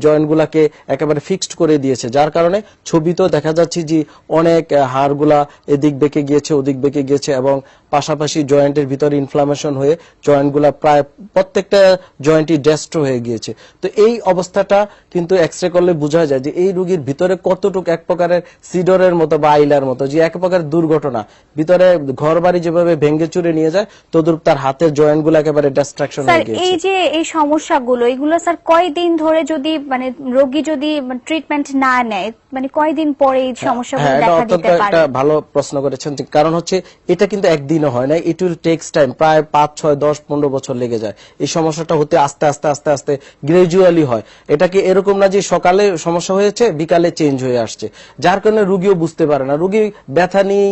জয়েন্টগুলাকে একেবারে ফিক্সড করে দিয়েছে, যার কারণে ছবিতেও দেখা যাচ্ছে যে অনেক হাড়গুলা এদিক বেঁকে গিয়েছে ওদিক বেঁকে গিয়েছে, এবং পাশাপাশি জয়েন্টের ভিতরে ইনফ্লামেশন হয়ে জয়েন্টগুলা প্রায় প্রত্যেকটা জয়েন্টই ডেস্ট্রো হয়ে গিয়েছে। তো এই অবস্থাটা কিন্তু এক্সরে করলে বোঝা যায় যে এই রোগীর ভিতরে কতটুকু এক প্রকারের সিডরের মতো বা আইলার মতো, যে এক প্রকার দুর্ঘটনা, ভিতরে ঘর বাড়ি যেভাবে ভেঙ্গে চুরে নিয়ে যায় তদ্রুপ তার হাতের জয়েন্ট গুলো একেবারে ডিস্ট্রাকশন হয়ে গেছে। এই যে এই সমস্যাগুলো এগুলো স্যার কয়দিন ধরে যদি মানে রোগী যদি ট্রিটমেন্ট না নেয়, মানে কয়দিন পরে এই সমস্যাগুলো দেখা দিতে পারে? একটা ভালো প্রশ্ন করেছেন। কারণ হচ্ছে এটা কিন্তু একদিনও হয় না, ইট উইল টেকস টাইম, প্রায় 5, 6, 10, 15 বছর লেগে যায়। এই সমস্যাটা হতে আস্তে আস্তে আস্তে আস্তে গ্রাজুয়ালি হয়। এটাকে এরকম না যে সকালে সমস্যা হয়েছে বিকালে চেঞ্জ হয়ে আসছে, যার কারণে রোগীও বুঝতে পারে না। রোগী ব্যথা নিয়ে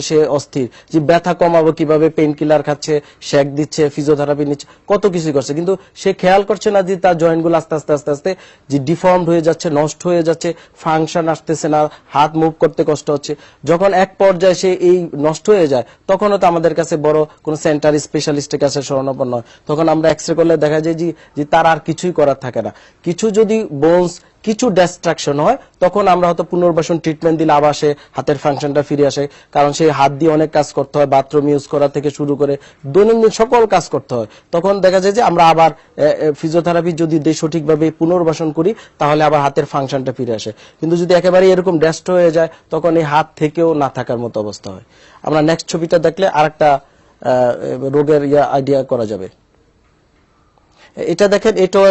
সে অস্থির, যে ব্যথা কমাবো কিভাবে, পেইন কিলার খাচ্ছে, শেক দিচ্ছে, ফিজিওথেরাপি নিচ্ছে, কত কিছু করছে, কিন্তু সে খেয়াল করছে না যে তার জয়েন্ট গুলো আস্তে আস্তে আস্তে আস্তে যে ডিফর্মড হয়ে যাচ্ছে, নষ্ট হয়ে যাচ্ছে, ফাংশন আসতেছে না, হাত মুভ করতে কষ্ট হচ্ছে। যখন এক পর্যায়ে সে এই নষ্ট হয়ে যায় তখনও তো আমাদের কাছে বড় কোন সেন্টার স্পেশালিস্টের কাছে শরণাপন্ন হয়। তখন আমরা এক্সরে করলে দেখা যায় যে তার আর কিছুই করার থাকে না। কিছু যদি বোনস কিছু ডিস্ট্রাকশন হয়, তখন আমরা হয়তো পুনর্বাসন ট্রিটমেন্ট দিলে আবার সে হাতের ফাংশনটা ফিরে আসে, কারণ সেই হাত দিয়ে অনেক কাজ করতে হয়, বাথরুম ইউজ করা থেকে শুরু করে দৈনন্দিন সকল কাজ করতে হয়। তখন দেখা যায় যে আমরা আবার ফিজিওথেরাপি যদি দিই, সঠিকভাবে পুনর্বাসন করি, তাহলে আবার হাতের ফাংশনটা ফিরে আসে। কিন্তু যদি একেবারে এরকম ড্যাস্ট হয়ে যায়, তখন এই হাত থেকেও না থাকার মতো অবস্থা হয়। আমরা নেক্সট ছবিটা দেখলে আরেকটা রোগের আইডিয়া করা যাবে। এটা দেখেন, এটা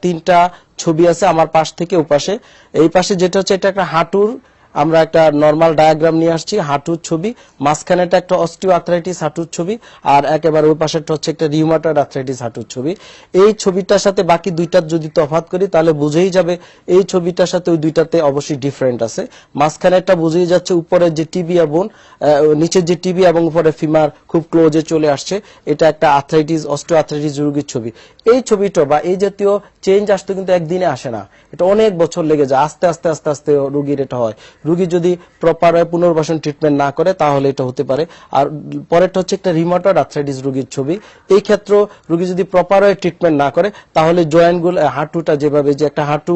তিনটা ছবি আছে আমার পাশ থেকে ওপাশে। এই পাশে যেটা হচ্ছে, এটা একটা হাঁটুর, আমরা একটা নরমাল ডায়াগ্রাম নিয়ে আসছি, হাঁটুর ছবি, মাঝখানেটা একটা অস্টিও আর্থ্রাইটিস হাঁটুর ছবি, আর একেবারে ওই পাশেরটা হচ্ছে একটা রিউমাটয়েড আর্থ্রাইটিস হাঁটুর ছবি। এই ছবিটার সাথে বাকি দুইটার যদি তফাৎ করি, তাহলে বুঝেই যাবে এই ছবিটার সাথে ওই দুইটাতে অবশ্যই ডিফারেন্ট আছে। মাঝখানেরটা বুঝেই যাচ্ছে উপরের যে টিবিয়া বোন, নিচের যে টিবিয়া এবং উপরে ফিমার খুব ক্লোজে চলে আসছে, এটা একটা আর্থ্রাইটিস, অস্টিও আর্থ্রাইটিস রোগীর ছবি। এই ছবিটা বা এই জাতীয় চেঞ্জ আসতে কিন্তু একদিনে আসে না, এটা অনেক বছর লেগে যায়, আস্তে আস্তে আস্তে আস্তে রোগীর এটা হয়। রোগী যদি প্রপার পুনর্বাসন ট্রিটমেন্ট না করে, তাহলে এটা হতে পারে। আর পরেরটা হচ্ছে একটা রিউমাটয়েড আর্থ্রাইটিস রোগীর ছবি। এই ক্ষেত্রে রোগী যদি প্রপার ট্রিটমেন্ট না করে, তাহলে জয়েন্টগুলো, হাঁটুটা যেভাবে, যে একটা হাঁটু,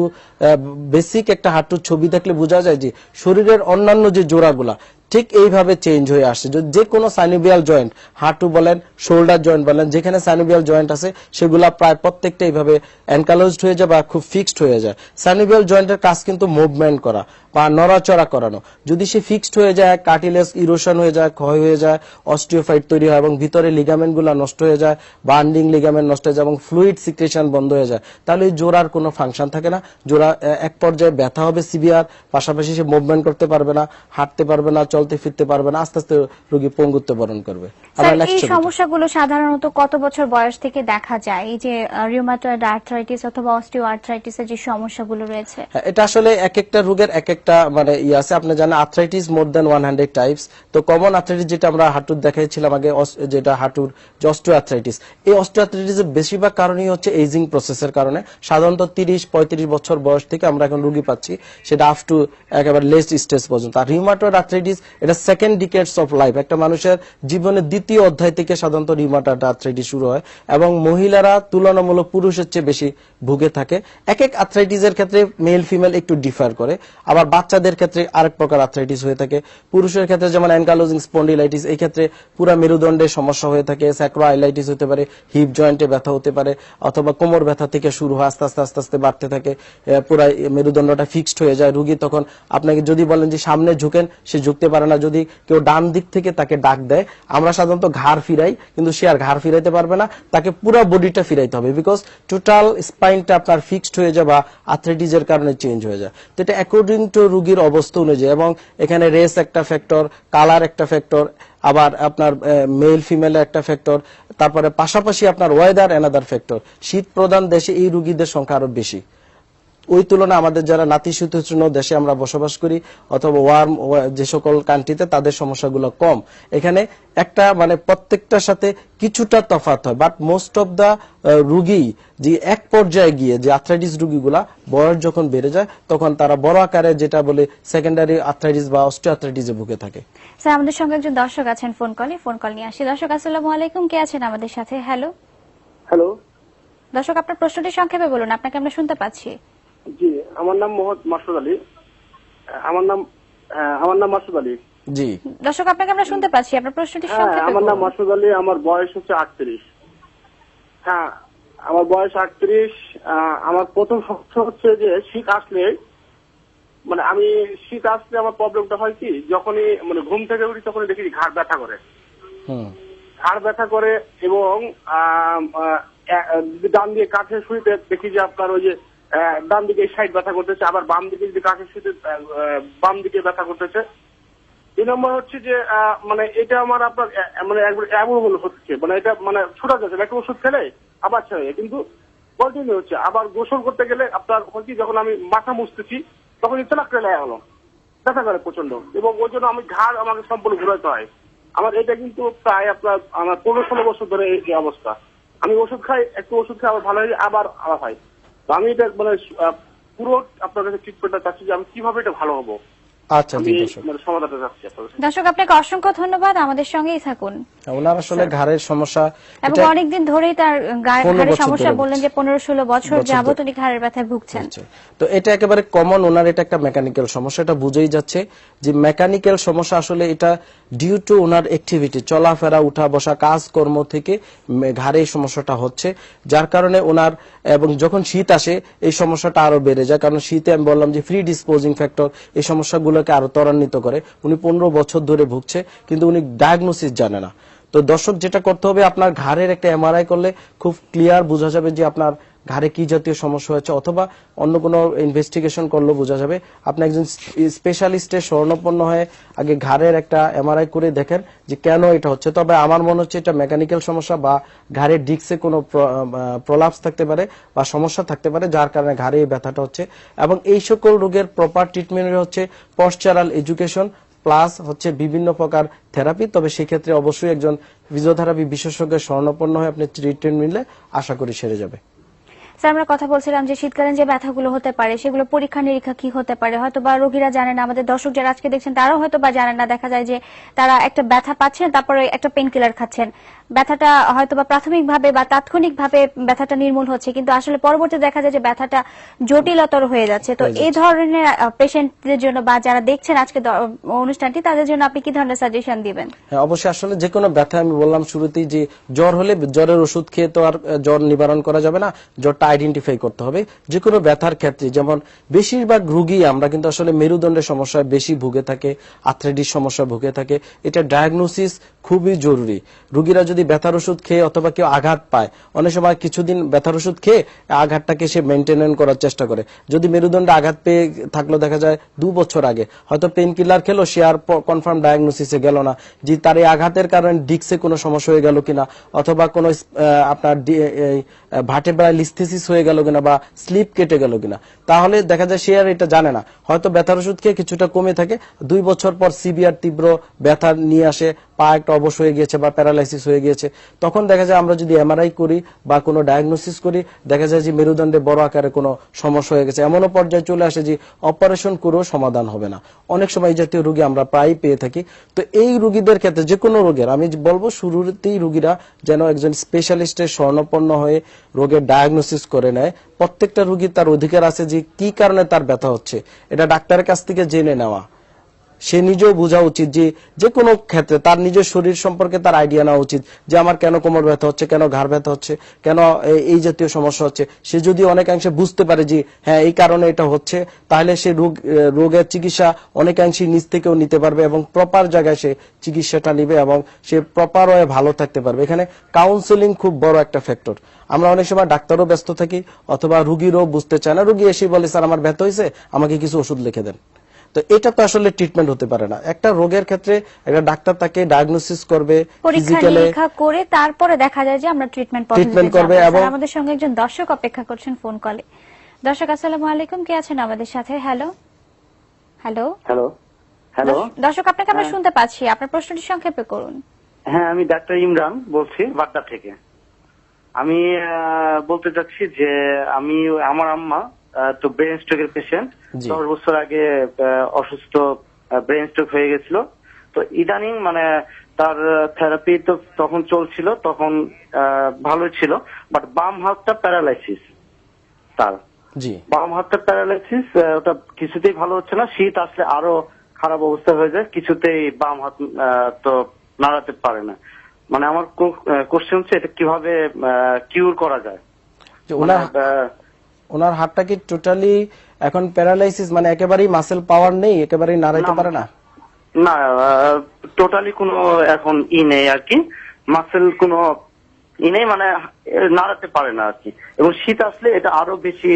বেসিক একটা হাঁটুর ছবি দেখলে বোঝা যায় যে শরীরের অন্যান্য যে জোড়াগুলা ঠিক এইভাবে চেঞ্জ হয়ে আসছে। যে কোনো সাইনোভিয়াল জয়েন্ট, হাঁটু বলেন, শোল্ডার জয়েন্ট বলেন, যেখানে সাইনোভিয়াল জয়েন্ট আছে, সেগুলা প্রায় প্রত্যেকটা এইভাবে অ্যানকালোজড হয়ে যায় বা খুব ফিক্সড হয়ে যায়। সাইনোভিয়াল জয়েন্টের কাজ কিন্তু মুভমেন্ট করা বা নড়াচড়া করানো। যদি সে ফিক্সড হয়ে যায়, কার্টিলেজ ইরোশন হয়ে যায়, ক্ষয় হয়ে যায়, অস্টিওফাইট তৈরি হয় এবং ভিতরে লিগামেন্ট গুলা নষ্ট হয়ে যায়, বান্ডিং লিগামেন্ট নষ্ট হয়ে যায় এবং ফ্লুইড সিক্রেশন বন্ধ হয়ে যায়, তাহলে এই জোড়ার কোনো ফাংশন থাকে না। জোড়া এক পর্যায়ে ব্যথা হবে সিভিয়ার, পাশাপাশি সে মুভমেন্ট করতে পারবে না, হাঁটতে পারবে না, চলতে ফিরতে পারবে না, আস্তে আস্তে রোগী পঙ্গুত্ব বরণ করবে। স্যার, এই সমস্যাগুলো সাধারণত কত বছর বয়স থেকে দেখা যায়, এই যে রিউমাটয়েড আর্থ্রাইটিস অথবা অস্টিও আর্থ্রাইটিসের যে সমস্যাগুলো রয়েছে? এটা আসলে এক একটা রোগের এক একটা মানে আছে। আপনি জানেন আর্থ্রাইটিস মোর দেন 100 টাইপস। তো কমন আর্থ্রাইটিস যেটা আমরা হাঁটুর দেখাইছিলাম আগে, যেটা হাঁটুর অস্টিও আর্থ্রাইটিস, এই অস্টিও আর্থ্রাইটিসের বেশিরভাগ কারণই হচ্ছে এজিং প্রসেসের কারণে। সাধারণত 30-35 বছর বয়স থেকে আমরা এখন রোগী পাচ্ছি, সেটা আপ টু একেবারে লেস্ট স্টেজ পর্যন্ত। আর রিউমাটয়েড আর্থ্রাইটিস এটা সেকেন্ড ডিকেডস অফ লাইফ, একটা মানুষের জীবনের দ্বিতীয় অধ্যায় থেকে সাধারণত রিউমাটয়েড আর্থ্রাইটিস শুরু হয় এবং মহিলারা তুলনামূলক পুরুষের চেয়ে বেশি ভুগে থাকে। এক এক আর্থ্রাইটিসের ক্ষেত্রে মেল ফিমেল একটু ডিফার করে, আবার বাচ্চাদের ক্ষেত্রে আরেক প্রকার আর্থ্রাইটিস হয়ে থাকে। পুরুষের ক্ষেত্রে যেমন অ্যানকালোজিং স্পন্ডিলাইটিস, এই ক্ষেত্রে পুরা মেরুদণ্ডের সমস্যা হয়ে থাকে, স্যাক্রোআইলাইটিস হতে পারে, হিপ জয়েন্টে ব্যথা হতে পারে, অথবা কোমর ব্যথা থেকে শুরু হয়, আস্তে আস্তে আস্তে আস্তে বাড়তে থাকে, পুরা মেরুদণ্ডটা ফিক্সড হয়ে যায়। রোগী তখন আপনাকে যদি বলেন যে সামনে ঝুঁকেন, সে ঝুঁকতে পারে না। যদি কেউ ডান দিক থেকে তাকে ডাক দেয়, আমরা সাধারণত ঘাড় ফিরাই, কিন্তু সে আর ঘাড় ফিরাইতে পারবে না, তাকে পুরো বডিটা ফিরাইতে হবে, বিকজ টোটাল স্পাইনটা আপনার ফিক্সড হয়ে যায় বা আর্থ্রাইটিসের কারণে চেঞ্জ হয়ে যায়। তো এটা অ্যাকর্ডিং টু রোগীর অবস্থা অনুযায়ী, এবং এখানে রেস একটা ফ্যাক্টর, কালার একটা ফ্যাক্টর, আবার আপনার মেল ফিমেল একটা ফ্যাক্টর, তারপরে পাশাপাশি আপনার ওয়েদার অ্যানাদার ফ্যাক্টর। শীত প্রধান দেশে এই রোগীদের সংখ্যা আরো বেশি। ওই তুলনায় আমাদের যারা নাতিশীতোষ্ণ দেশে আমরা বসবাস করি অথবা ওয়ার্ম যে সকল কান্ট্রিতে, তাদের সমস্যাগুলো কম। এখানে একটা মানে প্রত্যেকটার সাথে কিছুটা তফাৎ হয়, বাট মোস্ট অফ দা রুগী যে এক পর্যায়ে গিয়ে, যে আর্থ্রাইটিস রোগীগুলা বয়স যখন বেড়ে যায়, তখন তারা বড় আকারে যেটা বলে সেকেন্ডারি আর্থ্রাইটিস বা অস্টিও আর্থ্রাইটিসে ভুগে থাকে। স্যার, আমাদের সঙ্গে একজন দর্শক আছেন ফোন কল নিয়ে আসি। দর্শক, আসসালামু আলাইকুম, কে আছেন আমাদের সাথে? হ্যালো হ্যালো, দর্শক, আপনার প্রশ্নটি সংক্ষেপে বলুন, আপনাকে আমরা শুনতে পাচ্ছি। জি, আমার নাম মোহাম্মদ মাসুদ আলী। আমার নাম মাসুদ আলী। জি দর্শক, আপনাকে আমরা শুনতে পাচ্ছি, আপনার প্রশ্নটি সংক্ষেপে আমার নাম বলুন। মাসুদ আলী, আমার বয়স হচ্ছে 38। হ্যাঁ, আমার বয়স 38। আমার প্রথম সমস্যা হচ্ছে যে শীত আসলে, মানে আমি শীত আসলে আমার প্রবলেমটা হয় কি, যখনই মানে ঘুম থেকে উঠি তখনই দেখি ঘাড় ব্যথা করে, ঘাড় ব্যথা করে, এবং ডান দিয়ে কাঠের শুইতে দেখি যে আপনার ওই যে ডান দিকে সাইড ব্যথা করতেছে, আবার বাম দিকে যদি কাঠের শুইতে বাম দিকে ব্যথা করতেছে। 2 নম্বর হচ্ছে যে মানে এটা আমার আপনার মানে একবার অ্যাবনর্মাল হচ্ছে, মানে এটা মানে ছোটা যাচ্ছে, একটা ওষুধ খেলে আবার ছেড়ে, কিন্তু কন্টিনিউ হচ্ছে। আবার গোসল করতে গেলে আপনার হচ্ছে যখন আমি মাথা মুছতেছি, তখন ইচ্ছা করে লাগা হলো, ব্যথা করে প্রচন্ড, এবং ওই জন্য আমি ঘাড় আমাকে সম্পূর্ণ ঘুরাতে হয়। আমার এটা কিন্তু প্রায় আপনার আমার 15-16 বছর ধরে এই অবস্থা। আমি ওষুধ খাই, একটু ওষুধ খাই, আবার ভালো হয়ে আবার হয়। তো আমি এটা মানে পুরো আপনার কাছে ট্রিটমেন্টটা চাচ্ছি যে আমি কিভাবে এটা ভালো হবো। আচ্ছা জি আমি দর্শক, মানে সমাধানটা চাচ্ছি আপনার কাছে। দর্শক আপনাকে অসংখ্য ধন্যবাদ, আমাদের সঙ্গেই থাকুন। ওনার আসলে ঘাড়ের সমস্যা, এবং এটা অনেকদিন ধরেই তার 15 ঘাড়ের বছর সমস্যা ধরে বললেন যে 15-16 বছর বছর যাবত ধরে। উনি ঘাড়ের ব্যথায় ভুগছেন। হচ্ছে। তো এটা একেবারে কমন, ওনার এটা একটা মেকানিক্যাল সমস্যা, এটা বুঝেই যাচ্ছে যে মেকানিক্যাল সমস্যা আসলে এটা ডিউ টু ওনার অ্যাক্টিভিটি, চলাফেরা, উঠা বসা, কাজকর্ম থেকে ঘাড়ে এই সমস্যাটা হচ্ছে, যার কারণে ওনার, এবং যখন শীত আসে এই সমস্যাটা আরো বেড়ে যায়, কারণ শীতে আমি বললাম যে ফ্রি ডিসপোজিং ফ্যাক্টর এই সমস্যাগুলোকে আরো ত্বরান্বিত করে। উনি 15 বছর ধরে ভুগছে, কিন্তু উনি ডায়াগনোসিস জানে না। তো দর্শক, যেটা করতে হবে, আপনার ঘাড়ের একটা এমআরআই করলে খুব ক্লিয়ার বোঝা যাবে যে আপনার ঘাড়ে কি জাতীয় সমস্যা হয়েছে, অথবা অন্য কোনো ইনভেস্টিগেশন করলেও বোঝা যাবে। আপনি একজন স্পেশালিস্টের শরণাপন্ন হয়ে আগে ঘাড়ের একটা এমআরআই করে দেখেন যে কেন এটা হচ্ছে। তবে আমার মনে হচ্ছে এটা মেকানিক্যাল সমস্যা বা ঘাড়ের ডিস্কে কোনো প্রলাপস থাকতে পারে বা সমস্যা থাকতে পারে, যার কারণে ঘাড়ে এই ব্যথাটা হচ্ছে। এবং এই সকল রোগের প্রপার ট্রিটমেন্ট হচ্ছে পশ্চারাল এডুকেশন প্লাস হচ্ছে বিভিন্ন প্রকার থেরাপি। তবে সেক্ষেত্রে অবশ্যই একজন ফিজিওথেরাপি বিশেষজ্ঞের শরণাপন্ন হয়ে আপনি ট্রিটমেন্ট নিলে আশা করি সেরে যাবে। স্যার, আমরা কথা বলছিলাম যে শীতকালীন যে ব্যথাগুলো হতে পারে সেগুলো পরীক্ষা নিরীক্ষা কি হতে পারে, হয়তো বা রোগীরা জানেন না, আমাদের দর্শক যারা আজকে দেখছেন তারাও হয়তো বা জানেন না। দেখা যায় যে তারা একটা ব্যথা পাচ্ছেন, তারপরে একটা পেন কিলার খাচ্ছেন, ব্যথাটা হয়তো বা প্রাথমিকভাবে বা তাৎক্ষণিকভাবে ব্যথাটা নির্মূল হচ্ছে, কিন্তু আসলে পরবর্তীতে দেখা যায় যে ব্যথাটা জটিলতর হয়ে যাচ্ছে। তো এই ধরনের পেশেন্টদের জন্য বা যারা দেখছেন আজকে অনুষ্ঠানটি, তাদের জন্য আপনি কি ধরনের সাজেশন দিবেন? হ্যাঁ, অবশ্যই। আসলে যে কোনো ব্যথা, আমি বললাম শুরুতেই যে জ্বর হলে জ্বরের ওষুধ খেয়ে তো আর জ্বর নিবারণ করা যাবে না, জ্বরটা আইডেন্টিফাই করতে হবে। যে কোনো ব্যথার ক্ষেত্রে, যেমন বেশিরভাগ রোগী আমরা কিন্তু আসলে মেরুদণ্ডের সমস্যায় বেশি ভুগে থাকে, আর্থ্রাইটিস সমস্যা ভুগে থাকে, এটা ডায়াগনোসিস খুবই জরুরি। রোগীরা যদি ব্যথার ওষুধ খেয়ে অথবা কেউ আঘাত পায়, অনেক সময় কিছুদিন ব্যথার ওষুধ খেয়ে আঘাতটাকে সে মেনটেন করার চেষ্টা করে। যদি মেরুদণ্ডে আঘাত পেয়ে থাকলো, দেখা যায় 2 বছর আগে হয়তো পেন কিলার খেলো, সে আর কনফার্ম ডায়াগনোসিসে গেল না যে তার এই আঘাতের কারণে ডিস্কে কোনো সমস্যা হয়ে গেল কিনা, অথবা কোনো আপনার ভার্টেব্রাল লিস্থেসিস হয়ে গেল কিনা বা স্লিপ কেটে গেল কিনা। তাহলে দেখা যায় সে আর এটা জানে না, হয়তো ব্যথার ওষুধ খেয়ে কিছুটা কমে থাকে, 2 বছর পর সিভিয়ার তীব্র ব্যথা নিয়ে আসে, পা একটা অবশ হয়ে গিয়েছে বা প্যারালাইসিস হয়ে গিয়েছে। তখন দেখা যায় আমরা যদি এমআরআই করি বা কোনো ডায়াগনোসিস করি, দেখা যায় যে মেরুদণ্ডে বড় আকারে কোনো সমস্যা হয়ে গেছে, এমনও পর্যায়ে চলে আসে যে অপারেশন করেও সমাধান হবে না। অনেক সময় এই জাতীয় রোগী আমরা প্রায় পেয়ে থাকি। তো এই রোগীদের ক্ষেত্রে, যে কোনো রোগের, আমি বলবো শুরুতেই রোগীরা যেন একজন স্পেশালিস্টের শরণাপন্ন হয়ে রোগের ডায়াগনোসিস করে নেয়। প্রত্যেকটা রোগী তার অধিকার আছে যে কি কারণে তার ব্যথা হচ্ছে, এটা ডাক্তারের কাছ থেকে জেনে নেওয়া। সে নিজেও বোঝা উচিত যে যে কোনো ক্ষেত্রে তার নিজের শরীর সম্পর্কে তার আইডিয়া নেওয়া উচিত যে আমার কেন কোমর ব্যথা হচ্ছে, কেন ঘাড় ব্যথা হচ্ছে, কেন এই জাতীয় সমস্যা হচ্ছে। সে যদি অনেকাংশে বুঝতে পারে যে হ্যাঁ এই কারণে এটা হচ্ছে, তাহলে সে রোগের চিকিৎসা অনেকাংশে নিজ থেকেও নিতে পারবে এবং প্রপার জায়গায় সে চিকিৎসাটা নিবে এবং সে প্রপার হয়ে ভালো থাকতে পারবে। এখানে কাউন্সেলিং খুব বড় একটা ফ্যাক্টর। আমরা অনেক সময় ডাক্তারও ব্যস্ত থাকি অথবা রুগীরও বুঝতে চায় না, রুগী এসে বলে স্যার আমার ব্যথা হয়েছে, আমাকে কিছু ওষুধ লিখে দেন। তো এটা তো আসলে ট্রিটমেন্ট হতে পারে না। একটা রোগের ক্ষেত্রে একটা ডাক্তার তাকে ডায়াগনোসিস করবে, পরীক্ষা নিরীক্ষা করে তারপরে দেখা যায় যে আমরা ট্রিটমেন্ট করবে। এবং আমাদের সঙ্গে একজন দর্শক অপেক্ষা করছেন ফোন কলে। দর্শক আসসালামু আলাইকুম, কে আছেন আমাদের সাথে? হ্যালো হ্যালো হ্যালো হ্যালো দর্শক, আপনাকে আমরা শুনতে পাচ্ছি, আপনার প্রশ্নটি সংক্ষেপে করুন। হ্যাঁ, আমি ডাক্তার ইমরান বলছি বাড্ডা থেকে। আমি বলতে চাচ্ছি যে আমার আম্মা তো ব্রেন স্ট্রোকের পেশেন্ট, 10 বছর আগে অসুস্থ ব্রেন স্ট্রোক হয়ে গেছিল। তো ইদানিং মানে তার থেরাপি তো তখন চলছিল, তখন ভালোই ছিল, বাট বাম হাতটা প্যারালাইসিস, তার বাম হাতটা প্যারালাইসিস, ওটা কিছুতেই ভালো হচ্ছে না। শীত আসলে আরো খারাপ অবস্থা হয়ে যায়, কিছুতেই বাম হাত তো নাড়াতে পারে না। মানে আমার কোশ্চেন হচ্ছে এটা কিভাবে কিউর করা যায়? ওনার হাতটা কি টোটালি এখন প্যারালাইসিস, মানে একেবারেই মাসেল পাওয়ার নেই, একেবারেই নাড়াইতে পারে না? না, টোটালি কোনো এখন নেই আর কি, মাসেল কোনো নেই, মানে নাড়াতে পারে না আর কি। এবং শীত আসলে এটা আরো বেশি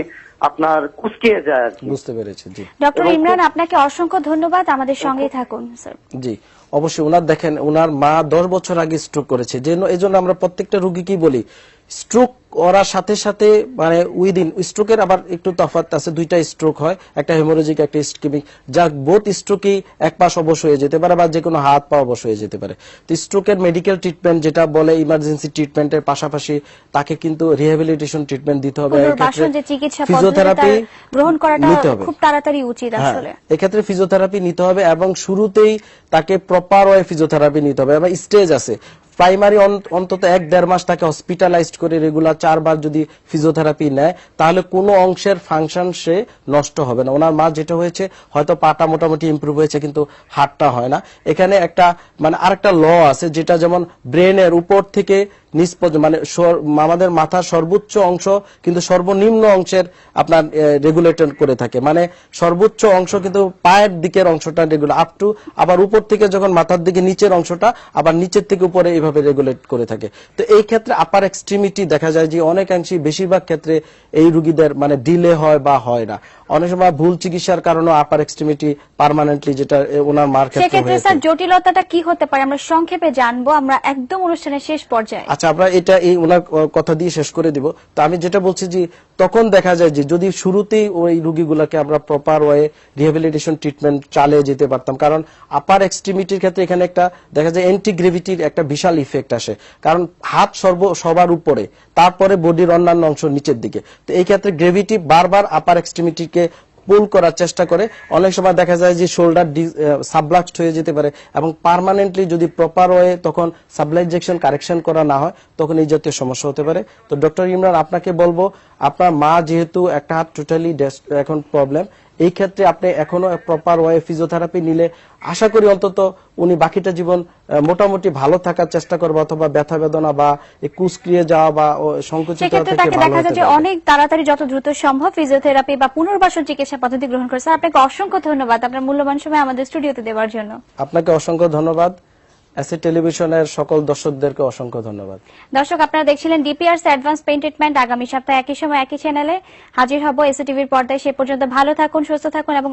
আপনার কুচকিয়ে যায় আর কি। বুঝতে পেরেছি। জি ডক্টর ইমরান, আপনাকে অসংখ্য ধন্যবাদ, আমাদের সঙ্গেই থাকুন স্যার। জি অবশ্যই। ওনার দেখেন, ওনার মা 10 বছর আগে স্ট্রোক করেছে, এই জন্য আমরা প্রত্যেকটা রোগীকেই বলি স্ট্রোক করার সাথে সাথে মানে উইদিন স্ট্রোকের আবার একটু তফাৎ আছে, দুইটা স্ট্রোক হয়, একটা হেমোরেজিক একটা ইসকেমিক, যা বোথ স্ট্রোকই এক পাশ অবশ হয়ে যেতে পারে বা যে কোনো হাত পা অবশ হয়ে যেতে পারে। তো স্ট্রোকের মেডিকেল ট্রিটমেন্ট যেটা বলে ইমার্জেন্সি ট্রিটমেন্টের পাশাপাশি তাকে কিন্তু রিহ্যাবিলিটেশন ট্রিটমেন্ট দিতে হবে। ফিজিওথেরাপি তার গ্রহণ করাটা নিতে হবে। খুব তাড়াতাড়ি উচিত হ্যাঁ, আসলে। এক্ষেত্রে ফিজিওথেরাপি নিতে হবে এবং শুরুতেই তাকে প্রপার ওয়ে ফিজিওথেরাপি নিতে হবে। এবং স্টেজ আছে, প্রাইমারি অন্তত 1-1.5 মাস তাকে হসপিটালাইজড করে রেগুলার 4 বার যদি ফিজিওথেরাপি নেয় তাহলে কোনো অংশের ফাংশন সে নষ্ট হবে না। ওনার মা যেটা হয়েছে হয়তো পাটা মোটামুটি ইমপ্রুভ হয়েছে কিন্তু হাড়টা হয় না। এখানে একটা মানে আরেকটা ল আছে যেটা যেমন ব্রেনের উপর থেকে নিচ পর্যন্ত মানে আমাদের মাথার সর্বোচ্চ অংশ কিন্তু সর্বনিম্ন অংশের আপনার রেগুলেটর করে থাকে, মানে সর্বোচ্চ অংশ কিন্তু পায়ের দিকের অংশটা রেগুলেট আপ টু, আবার উপর থেকে যখন মাথার দিকে নিচের অংশটা আবার নিচের থেকে উপরে এইভাবে রেগুলেট করে থাকে। তো এই ক্ষেত্রে আপার এক্সট্রিমিটি দেখা যায় যে অনেকাংশে বেশিরভাগ ক্ষেত্রে এই রোগীদের মানে ডিলে হয় বা হয় না। অনেক সময় ভুল চিকিৎসার কারণে আপার এক্সট্রিমিটি পার্মানেন্টলি যেটা ওনার মার ক্ষেত্রে সেক্ষেত্রে হয়েছে। স্যার জটিলতাটা কি হতে পারে আমরা সংক্ষেপে জানবো, আমরা একদম অনুষ্ঠানের শেষ পর্যায়ে। আচ্ছা, আমরা এটা এই ওনার কথা দিয়ে শেষ করে দিব। তো আমি যেটা বলছি যে তখন দেখা যায় যে যদি শুরুতেই ওই রোগীগুলোকে আমরা প্রপার ওয়ে রিহ্যাবিলিটেশন ট্রিটমেন্ট চালিয়ে যেতে পারতাম, কারণ আপার এক্সট্রিমিটির ক্ষেত্রে এখানে একটা দেখা যায় অ্যান্টি গ্রেভিটির একটা বিশাল ইফেক্ট আসে, কারণ হাত সবার উপরে, তারপরে বডির অন্যান্য অংশ নিচের দিকে। তো এই ক্ষেত্রে গ্রেভিটি বারবার আপার এক্সট্রিমিটিকে পুল করার চেষ্টা করে। অনেক সময় দেখা যায় যে শোল্ডার সাবলাক্সড হয়ে যেতে পারে এবং পার্মানেন্টলি যদি প্রপার ওয়ে তখন সাবলাইজেকশন কারেকশন করা না হয় তখন এই জাতীয় সমস্যা হতে পারে। তো ডক্টর ইমরান, আপনাকে বলবো আপনার মা যেহেতু একটা হাত টোটালি এখন প্রবলেম, এই ক্ষেত্রে আপনি এখনো প্রপার ওয়ে ফিজিওথেরাপি নিলে আশা করি অন্তত উনি বাকিটা জীবন মোটামুটি ভালো থাকার চেষ্টা করবে, অথবা ব্যথা বেদনা বা কুচক্রিয়ে যাওয়া বা সংকুচিত হওয়া সেক্ষেত্রে থেকে তাকে ভালো দেখা হতে যায় যে পারবে। অনেক তাড়াতাড়ি যত দ্রুত সম্ভব ফিজিওথেরাপি বা পুনর্বাসন চিকিৎসা পদ্ধতি গ্রহণ করেছে। আপনাকে অসংখ্য ধন্যবাদ আপনার মূল্যবান সময় আমাদের স্টুডিওতে দেওয়ার জন্য। আপনাকে অসংখ্য ধন্যবাদ। অ্যাসিড টেলিভিশনের সকল দর্শকদেরকে অসংখ্য ধন্যবাদ। দর্শক, আপনারা দেখছিলেন ডিপিআরস অ্যাডভান্স পেইন ট্রিটমেন্ট। আগামী সপ্তাহে একই সময় একই চ্যানেলে হাজির হব এসএ টিভির পর্দায়। সে পর্যন্ত ভালো থাকুন, সুস্থ থাকুন এবং